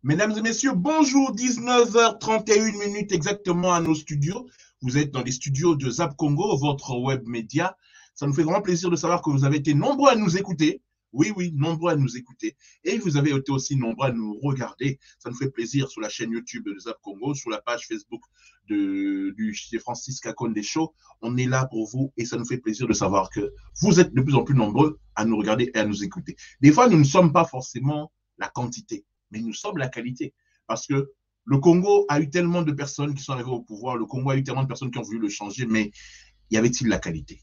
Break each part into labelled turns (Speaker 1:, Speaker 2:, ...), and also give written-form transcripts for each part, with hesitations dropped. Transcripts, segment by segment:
Speaker 1: Mesdames et messieurs, bonjour, 19h31 exactement à nos studios. Vous êtes dans les studios de Zap Congo, votre web média. Ça nous fait vraiment plaisir de savoir que vous avez été nombreux à nous écouter. Oui, nombreux à nous écouter. Et vous avez été aussi nombreux à nous regarder. Ça nous fait plaisir sur la chaîne YouTube de Zap Congo, sur la page Facebook de Francis Kakonde Show. On est là pour vous et ça nous fait plaisir de savoir que vous êtes de plus en plus nombreux à nous regarder et à nous écouter. Des fois, nous ne sommes pas forcément la quantité, mais nous sommes la qualité. Parce que le Congo a eu tellement de personnes qui sont arrivées au pouvoir, le Congo a eu tellement de personnes qui ont voulu le changer, mais y avait-il la qualité?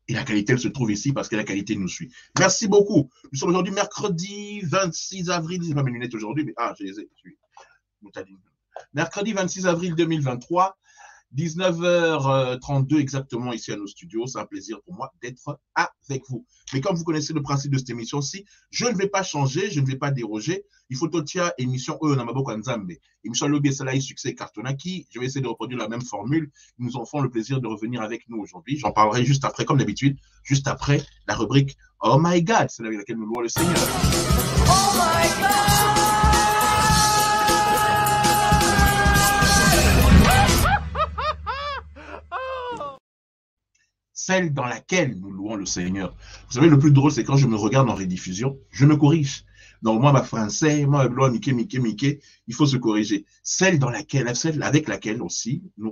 Speaker 1: Et la qualité, elle se trouve ici parce que la qualité nous suit. Merci beaucoup. Nous sommes aujourd'hui mercredi 26 avril. Je n'ai pas mes lunettes aujourd'hui, mais je les ai. Mercredi 26 avril 2023, 19h32 exactement ici à nos studios. C'est un plaisir pour moi d'être avec vous. Mais comme vous connaissez le principe de cette émission-ci, je ne vais pas changer, je ne vais pas déroger. Il faut totia émission Namaboko Nzambe. Émission Lobby Salaï Succès Cartonaki. Je vais essayer de reproduire la même formule. Ils nous en font le plaisir de revenir avec nous aujourd'hui. J'en parlerai juste après, comme d'habitude, juste après la rubrique Oh My God, c'est avec laquelle nous louons le Seigneur. Oh My God! Celle dans laquelle nous louons le Seigneur. Vous savez, le plus drôle, c'est quand je me regarde en rediffusion, je me corrige. Donc, moi, ma français, moi, Mickey, il faut se corriger. Celle avec laquelle aussi nous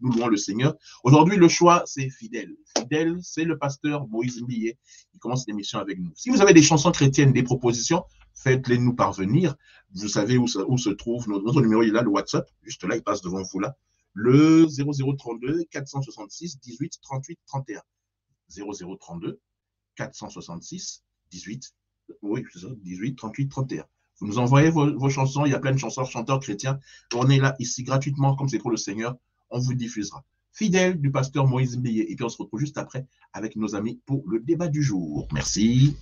Speaker 1: louons le Seigneur. Aujourd'hui, le choix, c'est Fidèle. Fidèle, c'est le pasteur Moïse Mbilé. Il commence l'émission avec nous. Si vous avez des chansons chrétiennes, des propositions, faites-les nous parvenir. Vous savez où se trouve notre numéro, il est là, le WhatsApp. Juste là, il passe devant vous là. Le 0032 466 18 38 31. 0032 466 18 38 31. Vous nous envoyez vos chansons, il y a plein de chanteurs chrétiens. On est là ici gratuitement, comme c'est pour le Seigneur, on vous diffusera. Fidèle du pasteur Moïse Mbilé. Et puis on se retrouve juste après avec nos amis pour le débat du jour. Merci.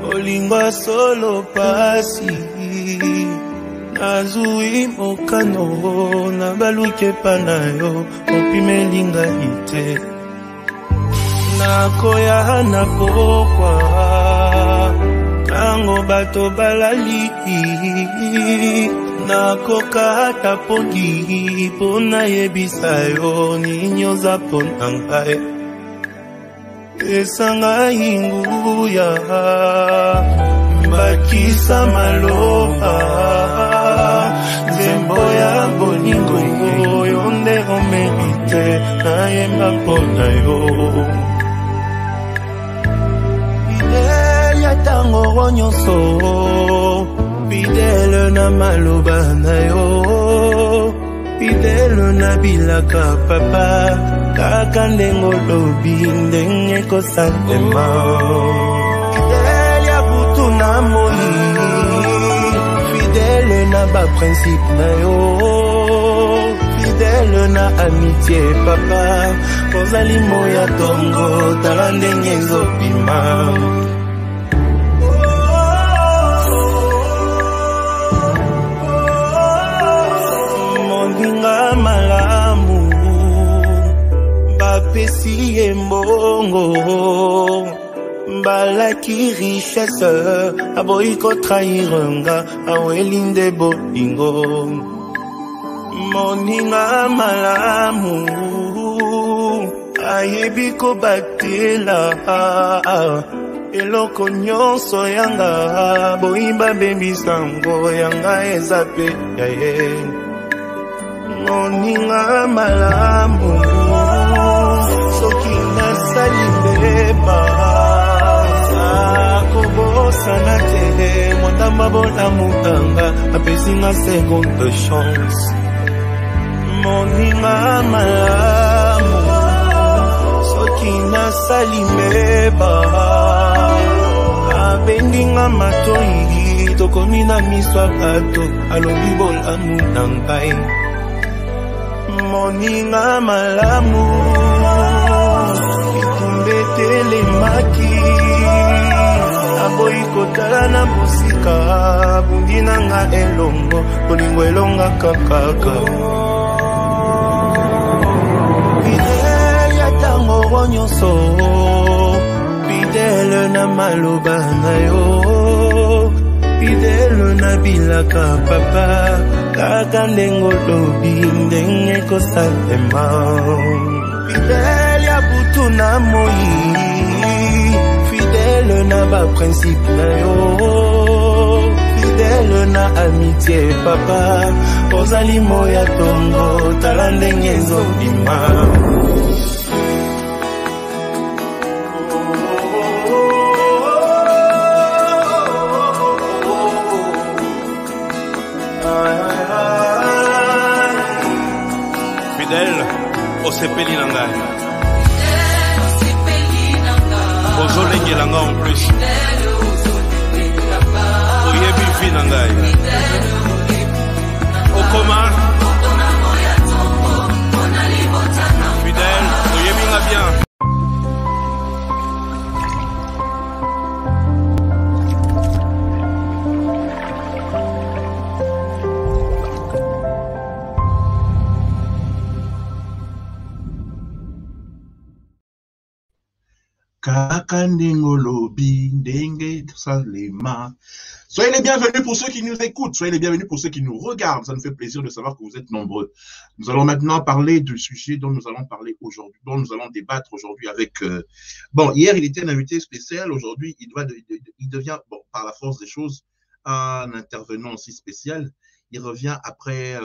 Speaker 2: Olingwa solo pasi Nazui mokano na baluke panayo Opimelinga ite Nakoya na pokwa Tango bato balali Nakoka hata pogi Pona yebisayo Ninyoza ponangae Esanga inguya Bakisa maloha Zembo ya bolingo Yonde omerite Nayemba pona yo Fidèle tango ronyoso Fidèle na maloba na yo Fidèle na bilaka papa Kaka ndengo lobi ndenge kosantema Fidèle ya butu na moi Fidèle na ba principe na yo Fidèle na amitié papa Kozali moya tongo tala ndenge ezopima Mondinga malamu Bapesi embongo Balaki richesse Aboyiko trahiranga Awelinde bolingo Moninga malamu Ayebiko batela Eloko nyonso yanga Boimba bebisango Yanga ezape yaye Moninga malamu Soki nasali mbeba Akobosa na tele Mwanda mabona mutanga Apesinga seconde chance Moninga malamu Soki nasali mbeba Abendinga matoi Tokomi na miswa pato Alobi bolamu nangai Moninga malamu Itumbetele maki Aboyi kotala na musika Bundina nga elongo Bolingo elonga kakaka bango nyonso fidèle na maloba na yo fidèle na bilaka papa kaka ndenge olobi ndenge kosalema fidèle ya butu na moi fidèle na baprincipe na yo fidèle na amitié papa ozali moya tongo tala ndenge ezobima
Speaker 3: fidèle osepeli na ngai ozolengela nga en plus oyebi vi na ngai okoma fidèle oyebi nga bien
Speaker 1: Soyez les bienvenus pour ceux qui nous écoutent, soyez les bienvenus pour ceux qui nous regardent. Ça nous fait plaisir de savoir que vous êtes nombreux. Nous allons maintenant parler du sujet dont nous allons parler aujourd'hui, dont nous allons débattre aujourd'hui avec... Bon, hier, il était un invité spécial. Aujourd'hui, il devient, bon, par la force des choses, un intervenant aussi spécial. Il revient après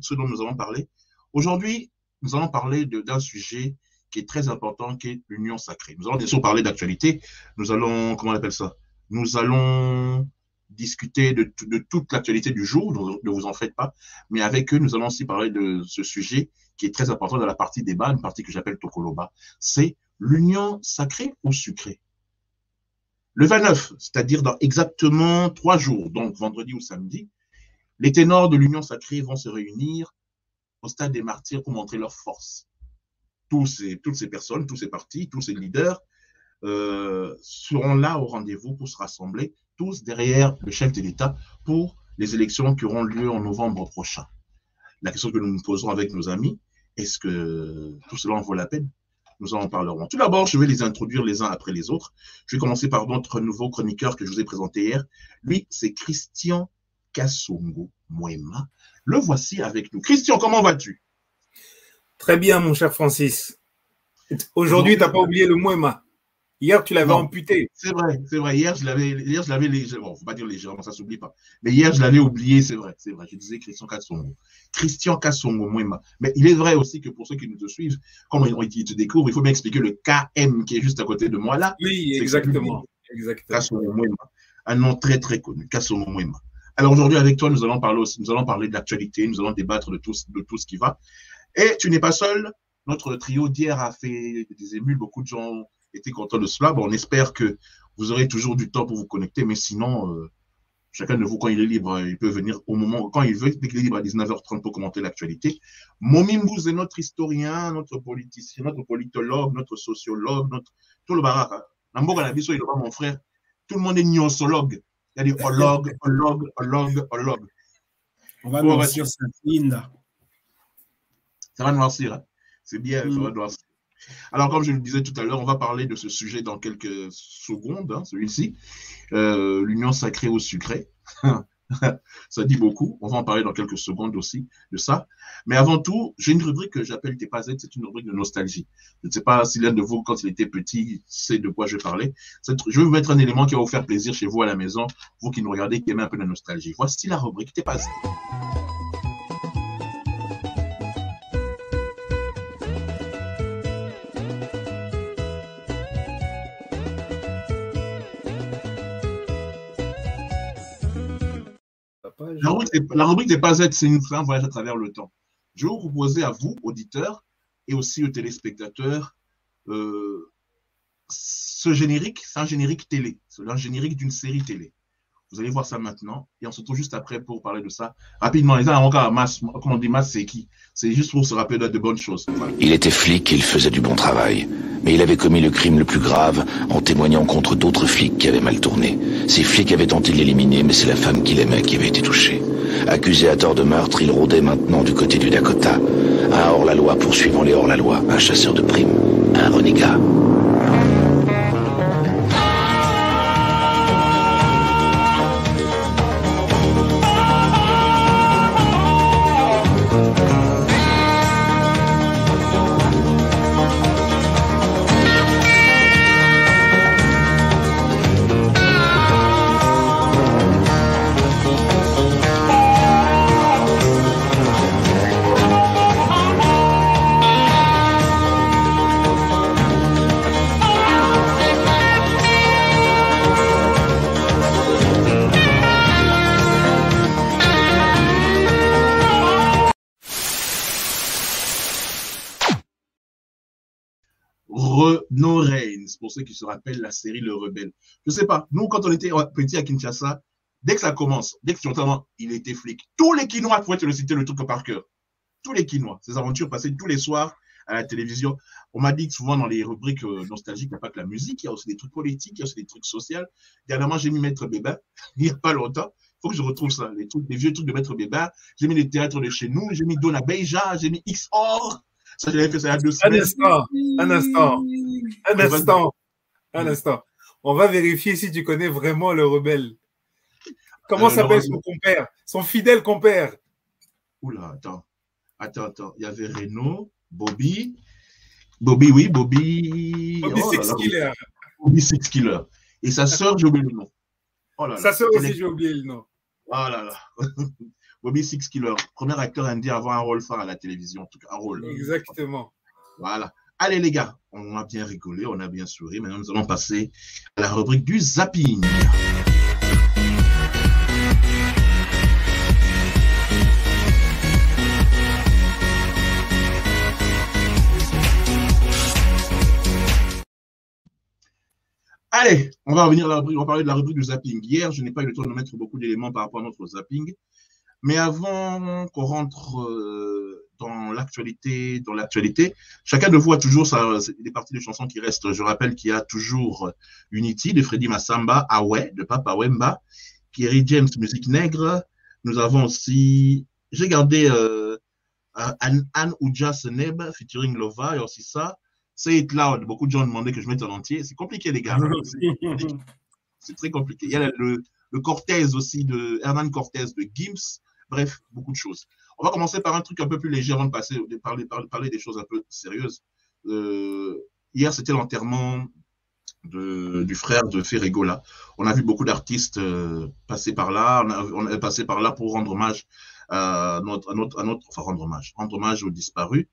Speaker 1: ce dont nous allons parler. Aujourd'hui, nous allons parler d'un sujet qui est très important, qui est l'union sacrée. Nous allons bien sûr parler d'actualité. Nous allons, comment on appelle ça? Nous allons discuter de toute l'actualité du jour, ne vous en faites pas. Mais avec eux, nous allons aussi parler de ce sujet qui est très important dans la partie débat, une partie que j'appelle Tokoloba. C'est l'union sacrée ou sucrée. Le 29, c'est-à-dire dans exactement 3 jours, donc vendredi ou samedi, les ténors de l'union sacrée vont se réunir au stade des martyrs pour montrer leur force. Toutes ces personnes, tous ces partis, tous ces leaders seront là au rendez-vous pour se rassembler, tous derrière le chef de l'État pour les élections qui auront lieu en novembre prochain. La question que nous nous posons avec nos amis, est-ce que tout cela en vaut la peine? Nous en parlerons. Tout d'abord, je vais les introduire les uns après les autres. Je vais commencer par notre nouveau chroniqueur que je vous ai présenté hier. Lui, c'est Christian Kasongo Mwema. Le voici avec nous. Christian, comment vas-tu?
Speaker 4: Très bien, mon cher Francis. Aujourd'hui, tu n'as pas oublié le Mwema. Hier, tu l'avais amputé.
Speaker 1: C'est vrai, c'est vrai. Hier, je l'avais légèrement. Bon, faut pas dire légèrement, ça s'oublie pas. Mais hier, je l'avais oublié, c'est vrai, c'est vrai. Je disais Christian Kasongo. Christian Kasongo Mwema. Mais il est vrai aussi que pour ceux qui nous suivent, comme ils te découvrent, il faut bien expliquer le KM qui est juste à côté de moi là.
Speaker 4: Oui, exactement.
Speaker 1: Kasongo Mwema. Un nom très, très connu. Kasongo Mwema. Alors aujourd'hui, avec toi, nous allons parler de l'actualité, nous allons débattre de tout ce qui va. Et tu n'es pas seul. Notre trio d'hier a fait des émules. Beaucoup de gens étaient contents de cela. Bon, on espère que vous aurez toujours du temps pour vous connecter. Mais sinon, chacun de vous, quand il est libre, il peut venir au moment, quand il veut, dès qu'il est libre à 19h30 pour commenter l'actualité. Momimbouz est notre historien, notre politicien, notre politologue, notre sociologue, tout le barak. Namboga Nabiso, il est mon frère. Tout le monde est niosologue. Il y a des ologues.
Speaker 5: On va noircir cette ligne.
Speaker 1: Ça va noircir, hein? C'est bien, ça va noircir. Alors, comme je le disais tout à l'heure, on va parler de ce sujet dans quelques secondes, hein, celui-ci. L'union sacrée ou sucrée. Ça dit beaucoup. On va en parler dans quelques secondes aussi de ça. Mais avant tout, j'ai une rubrique que j'appelle T'es pas Z, c'est une rubrique de nostalgie. Je ne sais pas si l'un de vous, quand il était petit, sait de quoi je parlais. Je vais vous mettre un élément qui va vous faire plaisir chez vous à la maison, vous qui nous regardez, qui aimez un peu la nostalgie. Voici la rubrique T'es pas Z. La rubrique n'est pas Z, c'est un voyage à travers le temps. Je vais vous proposer à vous, auditeurs, et aussi aux téléspectateurs, ce générique, c'est un générique télé, c'est un générique d'une série télé. Vous allez voir ça maintenant, et on se retrouve juste après pour parler de ça. Rapidement, les gens, comme on dit, Mas, c'est qui? C'est juste pour se rappeler de bonnes choses. Voilà.
Speaker 6: Il était flic et il faisait du bon travail. Mais il avait commis le crime le plus grave en témoignant contre d'autres flics qui avaient mal tourné. Ces flics avaient tenté de l'éliminer, mais c'est la femme qu'il aimait qui avait été touchée. Accusé à tort de meurtre, il rôdait maintenant du côté du Dakota. Un hors-la-loi poursuivant les hors-la-loi, un chasseur de primes. un renégat.
Speaker 1: Renaud Reigns, pour ceux qui se rappellent la série Le Rebelle. Je sais pas, nous quand on était petits à Kinshasa, dès que ça commence, dès que tu entends il était flic, tous les Quinois pouvaient te le citer le truc par cœur. Tous les Quinois, ces aventures passées tous les soirs à la télévision. On m'a dit que souvent dans les rubriques nostalgiques, il n'y a pas que la musique, il y a aussi des trucs politiques, il y a aussi des trucs sociaux. Dernièrement, j'ai mis Maître Bébin, il n'y a pas longtemps. Il faut que je retrouve ça, les vieux trucs de Maître Bébin. J'ai mis les théâtres de chez nous, j'ai mis Dona Beija, j'ai mis XOR. Ça, j'avais fait ça il y a 2 semaines.
Speaker 4: Un instant. On va vérifier si tu connais vraiment le rebelle. Comment s'appelle son compère, son fidèle compère?
Speaker 1: Oula, attends. Il y avait Renaud, Bobby, oui, Bobby.
Speaker 4: Bobby Six Killer.
Speaker 1: Bobby Six Killer. Et sa sœur, j'ai oublié le nom.
Speaker 4: Oh là là. Sa sœur aussi, j'ai oublié le nom.
Speaker 1: Oh là là. Bobby Six Killer, premier acteur indien à avoir un rôle phare à la télévision, en tout cas un rôle.
Speaker 4: Exactement.
Speaker 1: Voilà. Allez les gars, on a bien rigolé, on a bien souri. Maintenant, nous allons passer à la rubrique du zapping. Allez, on va revenir à la rubrique, on va parler de la rubrique du zapping. Hier, je n'ai pas eu le temps de mettre beaucoup d'éléments par rapport à notre zapping. Mais avant qu'on rentre dans l'actualité, chacun de vous a toujours des parties de chansons qui restent. Je rappelle qu'il y a toujours Unity de Freddy Massamba, Awe de Papa Wemba, Kerry James, musique nègre. Nous avons aussi, j'ai gardé Anne Ouja Seneb featuring Lova, et aussi ça. Say It Loud, beaucoup de gens demandaient que je mette en entier. C'est compliqué les gars. C'est très compliqué. Il y a le Cortez aussi de Hernan Cortez de Gims. Bref, beaucoup de choses. On va commencer par un truc un peu plus léger avant de parler des choses un peu sérieuses. Hier, c'était l'enterrement du frère de Ferregola. On a vu beaucoup d'artistes passer par là. On est passé par là pour rendre hommage rendre hommage aux disparus.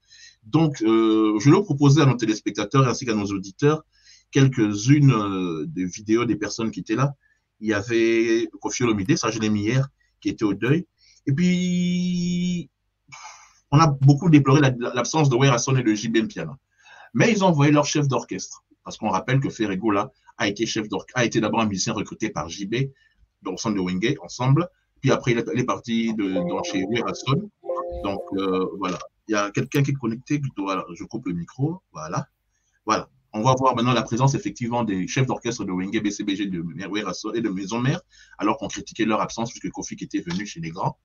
Speaker 1: Donc, je vais proposer à nos téléspectateurs ainsi qu'à nos auditeurs quelques-unes des vidéos des personnes qui étaient là. Il y avait Koffi Olomide, ça je l'ai mis hier, qui était au deuil. Et puis, on a beaucoup déploré l'absence de Werason et de JB Mpiana. Mais ils ont envoyé leur chef d'orchestre. Parce qu'on rappelle que Ferregola a été d'abord un musicien recruté par JB, au centre de Wenge, ensemble. Puis après, il est parti chez Werason. Donc, voilà. Il y a quelqu'un qui est connecté. Voilà, je coupe le micro. Voilà. Voilà. On va voir maintenant la présence effectivement des chefs d'orchestre de Wenge, BCBG, de Werason et de Maison Mère, alors qu'on critiquait leur absence puisque Kofi qui était venu chez les grands.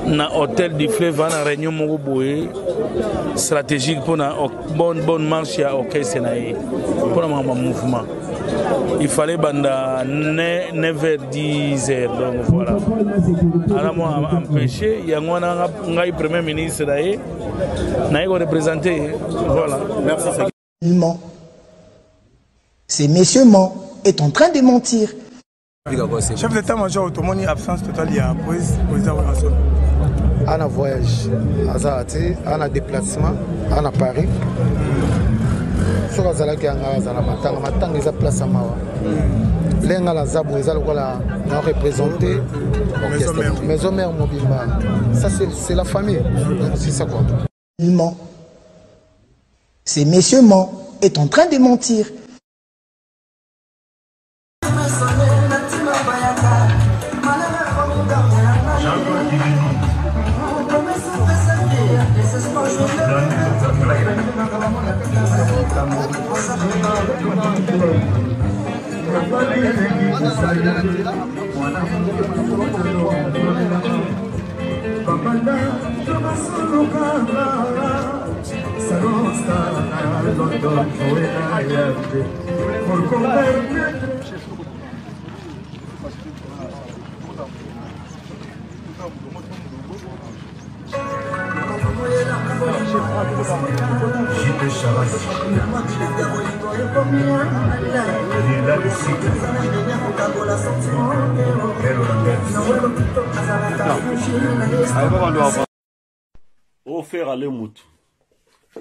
Speaker 7: Na hôtel du fleuve na réunion moko boye stratégique pour na bonne marche à orchestre naé pour na mouvement. Il fallait banda 9h10 donc voilà. Alors moi empêché il y a un premier ministre naé naé représenter voilà. Merci.
Speaker 8: Ces messieurs mentent, est en train de mentir.
Speaker 5: Chef d'état-major, automoni absence totale, il y a président Werason.
Speaker 9: On a voyage, on a déplacement, on a Paris. Sur la zala qui a matang les place à Mawa. Lenga la zabu les ala na représenté Maison Mère Mobimba. Ça c'est la famille. C'est ça quoi.
Speaker 8: Il ment. Ces messieurs mentent, est en train de mentir.
Speaker 10: O faire aller mutu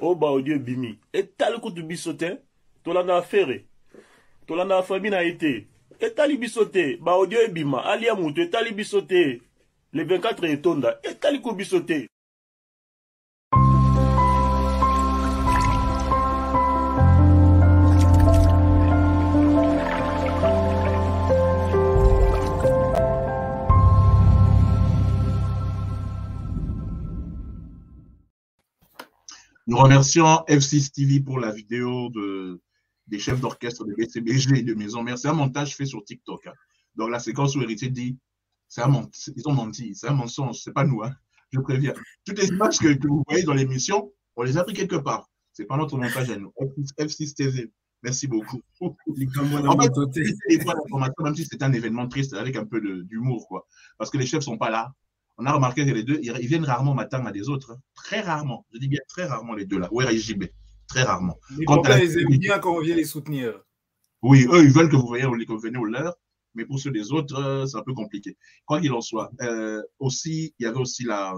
Speaker 10: o ba audio bimi etali kutu bisote tolanda affaire tolanda famille na été etali bisote ba audio ebima alia mutu etali bisote le 24 etonda etali ko bisote.
Speaker 1: Nous remercions F6 TV pour la vidéo des chefs d'orchestre de BCBG et de Maison Mère. C'est un montage fait sur TikTok. Hein. Donc la séquence où Héritier dit, ils ont menti, c'est un mensonge, c'est pas nous. Hein. Je préviens. Toutes les images que vous voyez dans l'émission, on les a pris quelque part. C'est pas notre montage à nous. F6 TV, merci beaucoup. En fait, même si c'est un événement triste avec un peu d'humour, quoi. Parce que les chefs sont pas là. On a remarqué que les deux, ils viennent rarement au matin à des autres. Hein. Très rarement. Je dis bien très rarement les deux là. Ouais, JB. Très rarement.
Speaker 4: Les copains, ils aiment bien quand on vient les soutenir.
Speaker 1: Oui, eux, ils veulent que vous venez au leur. Mais pour ceux des autres, c'est un peu compliqué. Quoi qu'il en soit. Aussi, il y avait aussi la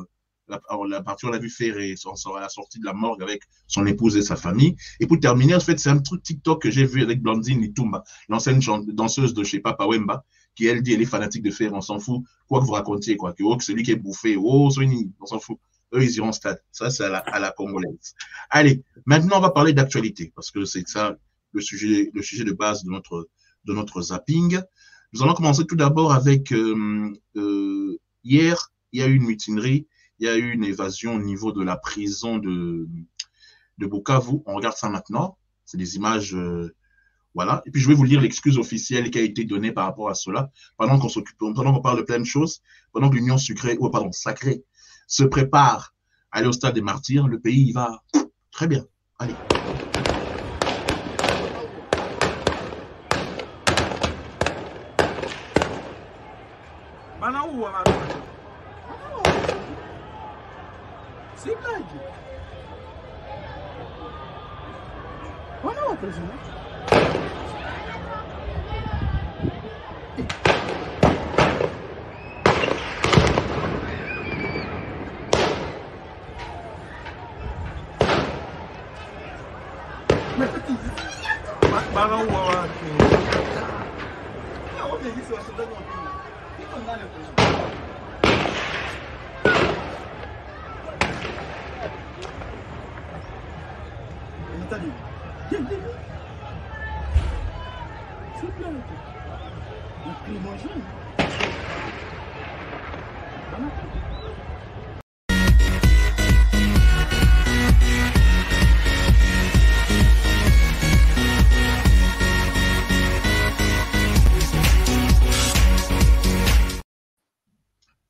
Speaker 1: partie, on l'a vu Ferré, à la sortie de la morgue avec son épouse et sa famille. Et pour terminer, en fait, c'est un truc TikTok que j'ai vu avec Blandine Itumba, l'ancienne danseuse de chez Papa Wemba, qui elle dit elle est fanatique de Ferré, on s'en fout, quoi que vous racontiez, quoi, que celui qui est bouffé, on s'en fout. Eux, ils iront au stade. Ça, c'est à la congolaise. Allez, maintenant, on va parler d'actualité, parce que c'est ça le sujet de base de notre zapping. Nous allons commencer tout d'abord avec hier, il y a eu une mutinerie, il y a eu une évasion au niveau de la prison de Bukavu. On regarde ça maintenant. C'est des images, voilà. Et puis, je vais vous lire l'excuse officielle qui a été donnée par rapport à cela, pendant qu'on parle de plein de choses, pendant que l'Union sacrée se prépare à aller au stade des martyrs. Le pays, il va très bien. Allez.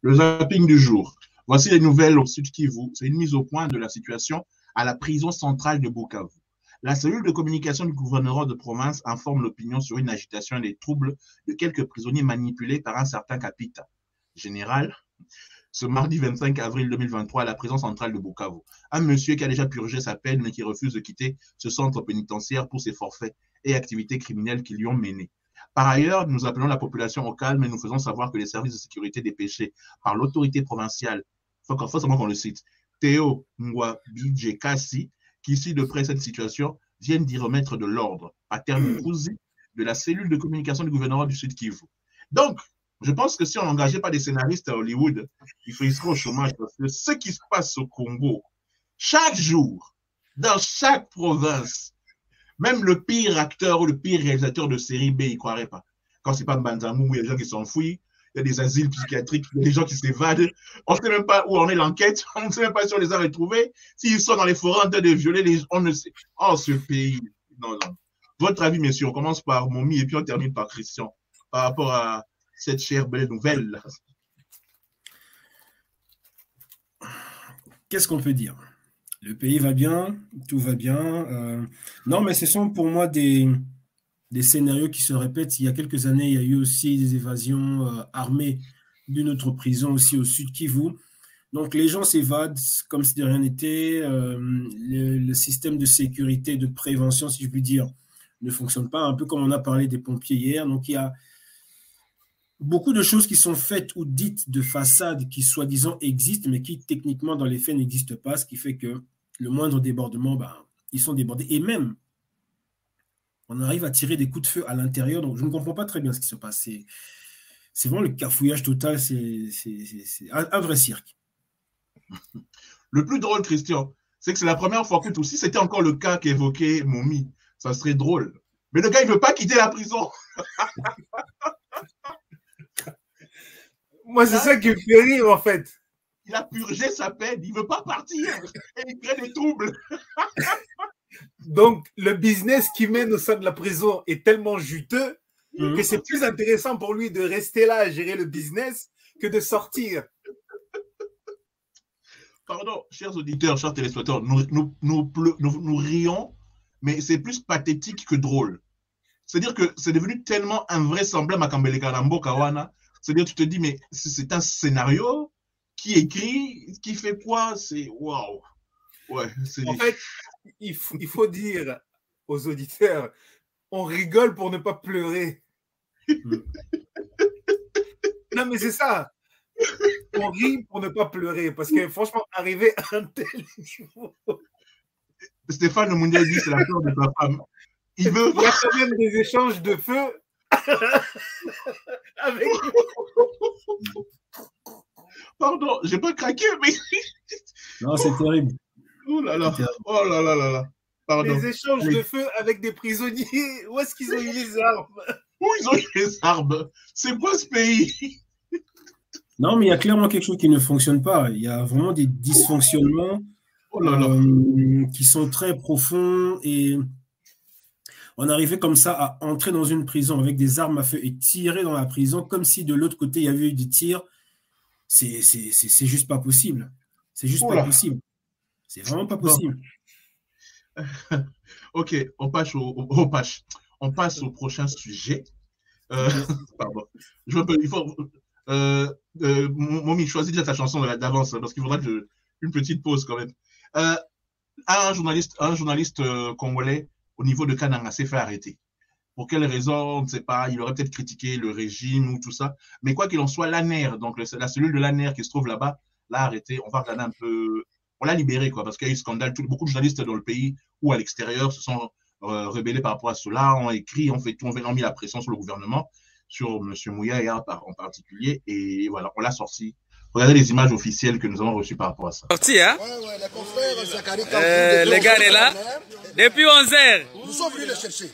Speaker 1: Le zapping du jour. Voici les nouvelles au Sud Kivu. C'est une mise au point de la situation à la prison centrale de Bukavu. La cellule de communication du gouvernement de province informe l'opinion sur une agitation et des troubles de quelques prisonniers manipulés par un certain Kapita général ce mardi 25 avril 2023 à la prison centrale de Bukavu. Un monsieur qui a déjà purgé sa peine mais qui refuse de quitter ce centre pénitentiaire pour ses forfaits et activités criminelles qui lui ont mené. Par ailleurs, nous appelons la population au calme et nous faisons savoir que les services de sécurité dépêchés par l'autorité provinciale, il faut seulement qu'on le cite, Théo Mwabidjekasi, qui suit de près cette situation, viennent d'y remettre de l'ordre, à terme de la cellule de communication du gouvernement du Sud Kivu. Donc, je pense que si on n'engageait pas des scénaristes à Hollywood, ils seraient au chômage parce que ce qui se passe au Congo, chaque jour, dans chaque province, même le pire acteur ou le pire réalisateur de série B, il ne croirait pas. Quand ce n'est pas Mbanzamou, il y a des gens qui s'enfuient, il y a des asiles psychiatriques, il y a des gens qui s'évadent. On ne sait même pas où en est l'enquête, on ne sait même pas si on les a retrouvés. S'ils sont dans les forêts en train de violer, on ne sait. Oh, ce pays. Non, non. Votre avis, messieurs, on commence par Momi et puis on termine par Christian, par rapport à cette chère belle nouvelle.
Speaker 11: qu'est-ce qu'on peut dire? Le pays va bien, tout va bien. Non, mais ce sont pour moi des scénarios qui se répètent. Il y a quelques années, il y a eu aussi des évasions armées d'une autre prison aussi au sud Kivu. Donc, les gens s'évadent comme si de rien n'était. Le système de sécurité, de prévention, si je puis dire, ne fonctionne pas. Un peu comme on a parlé des pompiers hier. Donc, il y a beaucoup de choses qui sont faites ou dites de façade qui, soi-disant, existent, mais qui, techniquement, dans les faits, n'existent pas. Ce qui fait que le moindre débordement, ils sont débordés. Et même, on arrive à tirer des coups de feu à l'intérieur. Donc, je ne comprends pas très bien ce qui se passe. C'est vraiment le cafouillage total. C'est un vrai cirque.
Speaker 1: Le plus drôle, Christian, c'est que c'est la première fois que tout, si c'était encore le cas qu'évoquait Momi, ça serait drôle. Mais le gars, il ne veut pas quitter la prison.
Speaker 4: Moi, c'est ça qui me fait rire, en fait.
Speaker 1: Il a purgé sa peine, il ne veut pas partir. Et il crée des troubles.
Speaker 4: Donc, le business qu'il mène au sein de la prison est tellement juteux que c'est plus intéressant pour lui de rester là à gérer le business que de sortir.
Speaker 1: Pardon, chers auditeurs, chers téléspectateurs, nous rions, mais c'est plus pathétique que drôle. C'est-à-dire que c'est devenu tellement invraisemblable à Kambele Karambo Kawana. C'est-à-dire tu te dis, mais c'est un scénario qui écrit, qui fait quoi? C'est waouh. Ouais,
Speaker 4: en fait, il faut dire aux auditeurs, on rigole pour ne pas pleurer. Non, mais c'est ça. On rit pour ne pas pleurer, parce que franchement, arriver à un tel niveau...
Speaker 1: Stéphane Mundia dit c'est la peur de ta femme. Il y a
Speaker 4: quand même des échanges de feu avec...
Speaker 1: Pardon, j'ai pas craqué, mais...
Speaker 11: Non, c'est terrible.
Speaker 1: Oh là là, oh là là là là. Pardon.
Speaker 4: Des échanges de feu avec des prisonniers. Où est-ce qu'ils ont eu les armes?
Speaker 1: Où ils ont eu les armes? C'est quoi ce pays?
Speaker 11: Non, mais il y a clairement quelque chose qui ne fonctionne pas. Il y a vraiment des dysfonctionnements qui sont très profonds et on arrivait comme ça à entrer dans une prison avec des armes à feu et tirer dans la prison comme si de l'autre côté il y avait eu des tirs. C'est juste pas possible. C'est juste pas possible. C'est vraiment pas possible.
Speaker 1: Ok, on passe au prochain sujet. Pardon. Il faut... Momi, choisis déjà ta chanson d'avance parce qu'il faudra une petite pause quand même. Un journaliste congolais au niveau de Kananga s'est fait arrêter. Pour quelle raison, on ne sait pas. Il aurait peut-être critiqué le régime ou tout ça. Mais quoi qu'il en soit, l'ANER, donc la cellule de l'ANER qui se trouve là-bas, l'a arrêté. On va regarder un peu. On l'a libéré, quoi, parce qu'il y a eu scandale. Beaucoup de journalistes dans le pays ou à l'extérieur se sont rebellés par rapport à cela, ont écrit, ont fait tout, ont mis la pression sur le gouvernement, sur M. Mouyaya en particulier, et voilà, on l'a sorti. Regardez les images officielles que nous avons reçues par rapport à ça.
Speaker 12: Sorti, hein? Le gars est là. Depuis 11h.
Speaker 13: Nous sommes venus les chercher.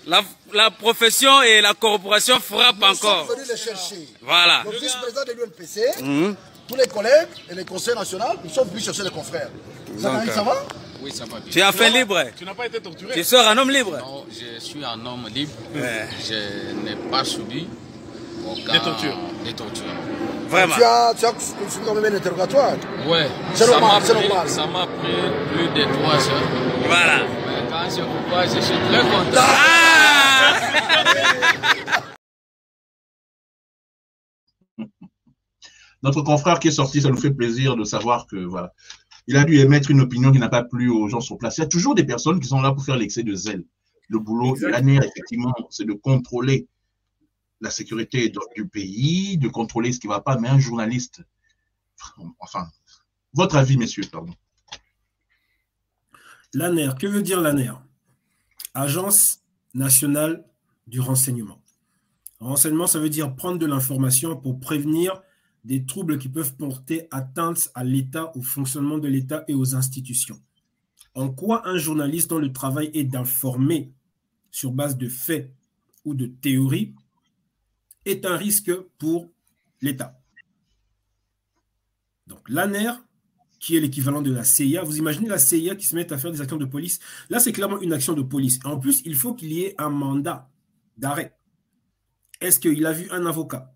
Speaker 12: La profession et la corporation frappent encore.
Speaker 13: Nous sommes venus les chercher.
Speaker 12: Voilà.
Speaker 13: Le vice-président de l'UNPC, tous les collègues et les conseils nationaux, nous sommes venus chercher les confrères.
Speaker 12: Donc,
Speaker 13: ça va?
Speaker 12: Oui, ça va bien. Tu es enfin libre?
Speaker 14: Tu n'as pas été torturé?
Speaker 12: Tu sors un homme libre?
Speaker 14: Non, je suis un homme libre. Je n'ai pas subi
Speaker 12: des tortures.
Speaker 13: Vraiment. Tu as subi quand même un interrogatoire?
Speaker 14: Ouais.
Speaker 13: C'est normal, c'est normal.
Speaker 14: Ça m'a pris plus de 3 heures.
Speaker 12: Voilà.
Speaker 14: Mais quand je vous vois, je suis très content.
Speaker 1: Notre confrère qui est sorti, ça nous fait plaisir de savoir que voilà, il a dû émettre une opinion qui n'a pas plu aux gens sur place. Il y a toujours des personnes qui sont là pour faire l'excès de zèle. Le boulot de l'ANER, effectivement, c'est de contrôler la sécurité du pays, de contrôler ce qui ne va pas, mais un journaliste, enfin, votre avis, messieurs, pardon.
Speaker 11: L'ANER, que veut dire l'ANER? Agence nationale du renseignement. Renseignement, ça veut dire prendre de l'information pour prévenir des troubles qui peuvent porter atteinte à l'État, au fonctionnement de l'État et aux institutions. En quoi un journaliste dont le travail est d'informer sur base de faits ou de théories est un risque pour l'État. Donc l'ANER, qui est l'équivalent de la CIA, vous imaginez la CIA qui se met à faire des actions de police. Là, c'est clairement une action de police. En plus, il faut qu'il y ait un mandat d'arrêt. Est-ce qu'il a vu un avocat?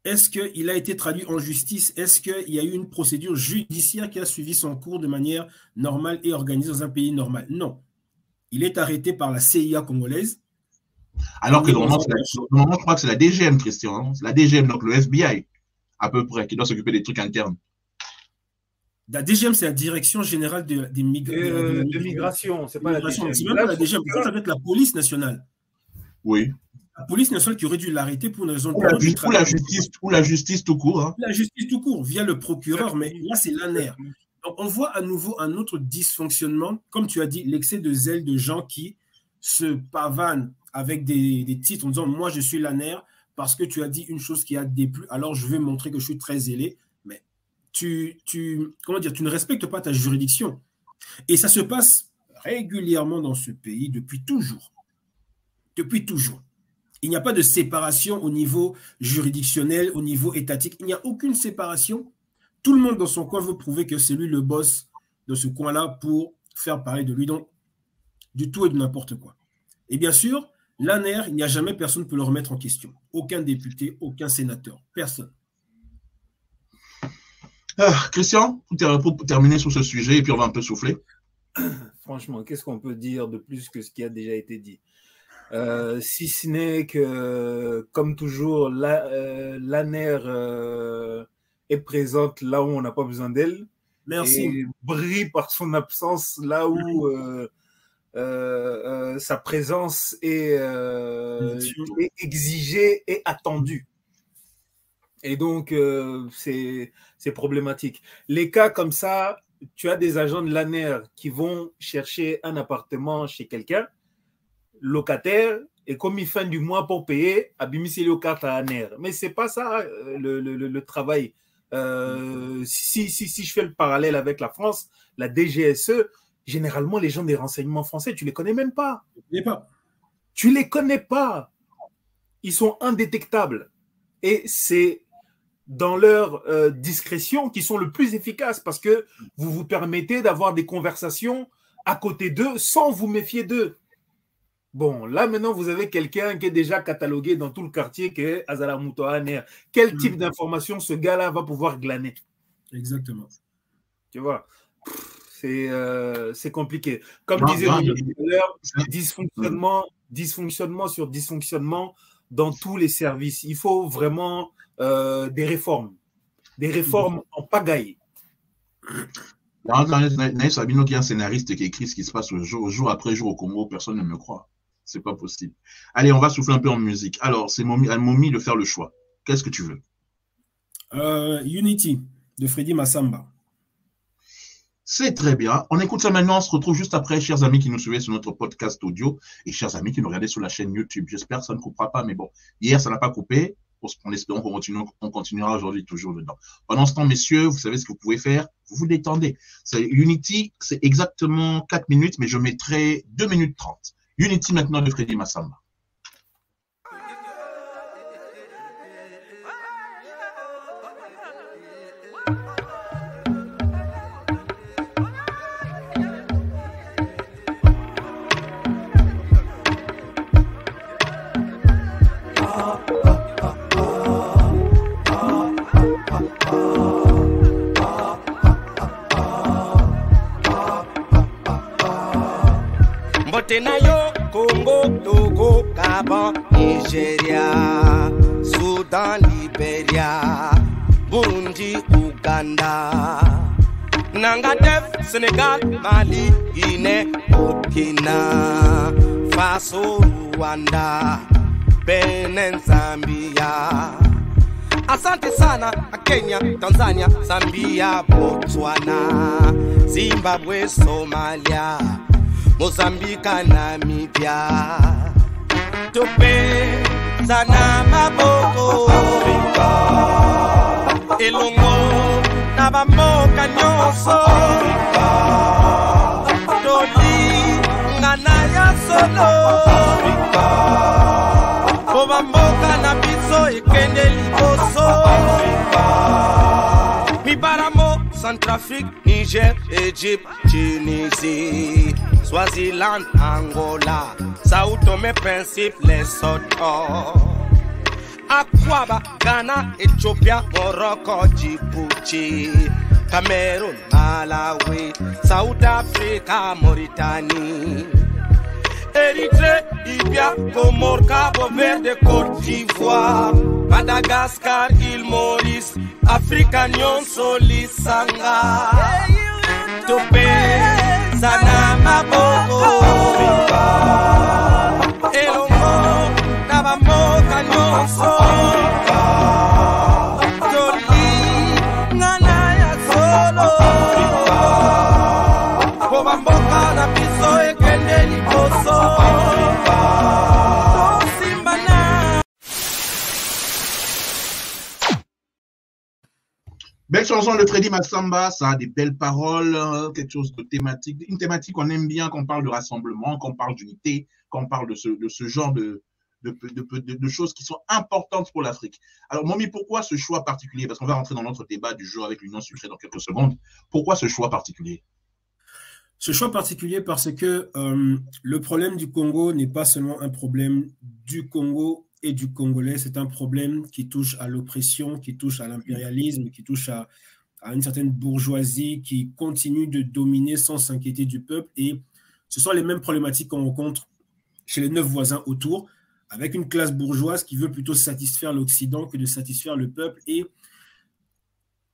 Speaker 11: Est-ce qu'il a été traduit en justice? Est-ce qu'il y a eu une procédure judiciaire qui a suivi son cours de manière normale et organisée dans un pays normal? Non. Il est arrêté par la CIA congolaise.
Speaker 1: Alors que normalement, je crois que c'est la DGM, Christian. C'est la DGM, donc le FBI, à peu près, qui doit s'occuper des trucs internes.
Speaker 11: La DGM, c'est la Direction Générale de
Speaker 4: Migration. C'est pas la DGM.
Speaker 11: C'est même pas la DGM. Ça va être la police nationale.
Speaker 1: Oui.
Speaker 11: La police nationale qui aurait dû l'arrêter pour une raison
Speaker 1: ou la justice tout court. Hein.
Speaker 11: La justice tout court, via le procureur, mais là, c'est l'ANER. Donc, on voit à nouveau un autre dysfonctionnement, comme tu as dit, l'excès de zèle de gens qui se pavanent avec des titres en disant « Moi, je suis l'ANER parce que tu as dit une chose qui a déplu, alors je vais montrer que je suis très zélé. » Mais tu ne respectes pas ta juridiction. Et ça se passe régulièrement dans ce pays depuis toujours. Depuis toujours. Il n'y a pas de séparation au niveau juridictionnel, au niveau étatique. Il n'y a aucune séparation. Tout le monde dans son coin veut prouver que c'est lui le boss de ce coin-là pour faire parler de lui. Donc, du tout et de n'importe quoi. Et bien sûr, l'ANER, il n'y a jamais personne qui peut le remettre en question. Aucun député, aucun sénateur. Personne.
Speaker 1: Christian, pour terminer sur ce sujet, et puis on va un peu souffler.
Speaker 4: Franchement, qu'est-ce qu'on peut dire de plus que ce qui a déjà été dit? Si ce n'est que, comme toujours, l'ANER est présente là où on n'a pas besoin d'elle.
Speaker 11: Merci.
Speaker 4: Et brille par son absence là où sa présence est exigée et attendue. Et donc, c'est problématique. Les cas comme ça, tu as des agents de l'ANER qui vont chercher un appartement chez quelqu'un, locataire, et comme il fin du mois pour payer, abimisi le carte à l'ANER. Mais c'est pas ça le travail. Si je fais le parallèle avec la France, la DGSE, généralement les gens des renseignements français, tu les connais même pas. Tu les connais pas. Ils sont indétectables. Et c'est dans leur discrétion qui sont le plus efficaces parce que vous vous permettez d'avoir des conversations à côté d'eux sans vous méfier d'eux. Bon, là maintenant, vous avez quelqu'un qui est déjà catalogué dans tout le quartier qui est Azala Mouto Aner. Quel type d'information ce gars-là va pouvoir glaner?
Speaker 11: Exactement.
Speaker 4: Tu vois, c'est compliqué. Comme disait tout à l'heure, dysfonctionnement sur dysfonctionnement dans tous les services. Il faut vraiment des réformes en pagaille.
Speaker 1: Naïs Sabino, qui est un scénariste qui écrit ce qui se passe jour après jour au Congo, personne ne me croit. C'est pas possible. Allez, on va souffler un peu en musique. Alors, c'est à Momi de faire le choix. Qu'est-ce que tu veux?
Speaker 11: Unity de Freddy Massamba.
Speaker 1: C'est très bien. On écoute ça maintenant. On se retrouve juste après, chers amis qui nous suivent sur notre podcast audio et chers amis qui nous regardent sur la chaîne YouTube. J'espère que ça ne coupera pas, mais bon, hier, ça n'a pas coupé. En espérant qu'on continuera aujourd'hui toujours dedans. Pendant ce temps, messieurs, vous savez ce que vous pouvez faire. Vous vous détendez. Unity, c'est exactement 4 minutes, mais je mettrai 2 minutes 30. Unity maintenant de Freddy Massamba.
Speaker 15: Tenayo, Congo, Togo, Gabon, Nigeria, Soudan, Liberia, Burundi, Uganda, Nangadef, Sénégal, Mali, Guinée, Burkina Faso, Rwanda, Benin, Zambia. Asante sana Kenya, Tanzania, Zambia, Botswana, Zimbabwe, Somalia, Mozambique, Namibia, Topé, Zana, Maboko, Africa, Elongo, Nabamo, Kanyoso, Africa, Doli, Nanaya, Solo, Africa, Obamboka, Nabiso, Ekende, Liboso, Africa, Mibaramo, Centrafrique, Niger, Égypte, Tunisie, Swaziland, Angola, Sao Tome, Principe, Lesotho, Akwaba, Ghana, Ethiopia, Morocco, Djibouti, Cameroun, Malawi, South Africa, Mauritanie, Érythrée, Libya, Comores, Cabo Verde, Côte d'Ivoire, Madagascar, île Maurice, Africa, Nyonso, Lisanga, Topé, Sanama, Bogo, Elongo, Nabamoka, Nyonso, Joli, Nganaya, Solo, Bobamboka, na Piso, Ekende, Liboso,
Speaker 1: Belle chanson de Freddy Massamba, ça a des belles paroles, quelque chose de thématique, une thématique qu'on aime bien, qu'on parle de rassemblement, qu'on parle d'unité, qu'on parle de ce genre de choses qui sont importantes pour l'Afrique. Alors, Momi, pourquoi ce choix particulier? Parce qu'on va rentrer dans notre débat du jour avec l'Union sucrée dans quelques secondes. Pourquoi ce choix particulier?
Speaker 11: Ce choix particulier parce que le problème du Congo n'est pas seulement un problème du Congo et du Congolais, c'est un problème qui touche à l'oppression, qui touche à l'impérialisme, qui touche à une certaine bourgeoisie qui continue de dominer sans s'inquiéter du peuple. Et ce sont les mêmes problématiques qu'on rencontre chez les 9 voisins autour, avec une classe bourgeoise qui veut plutôt satisfaire l'Occident que de satisfaire le peuple. Et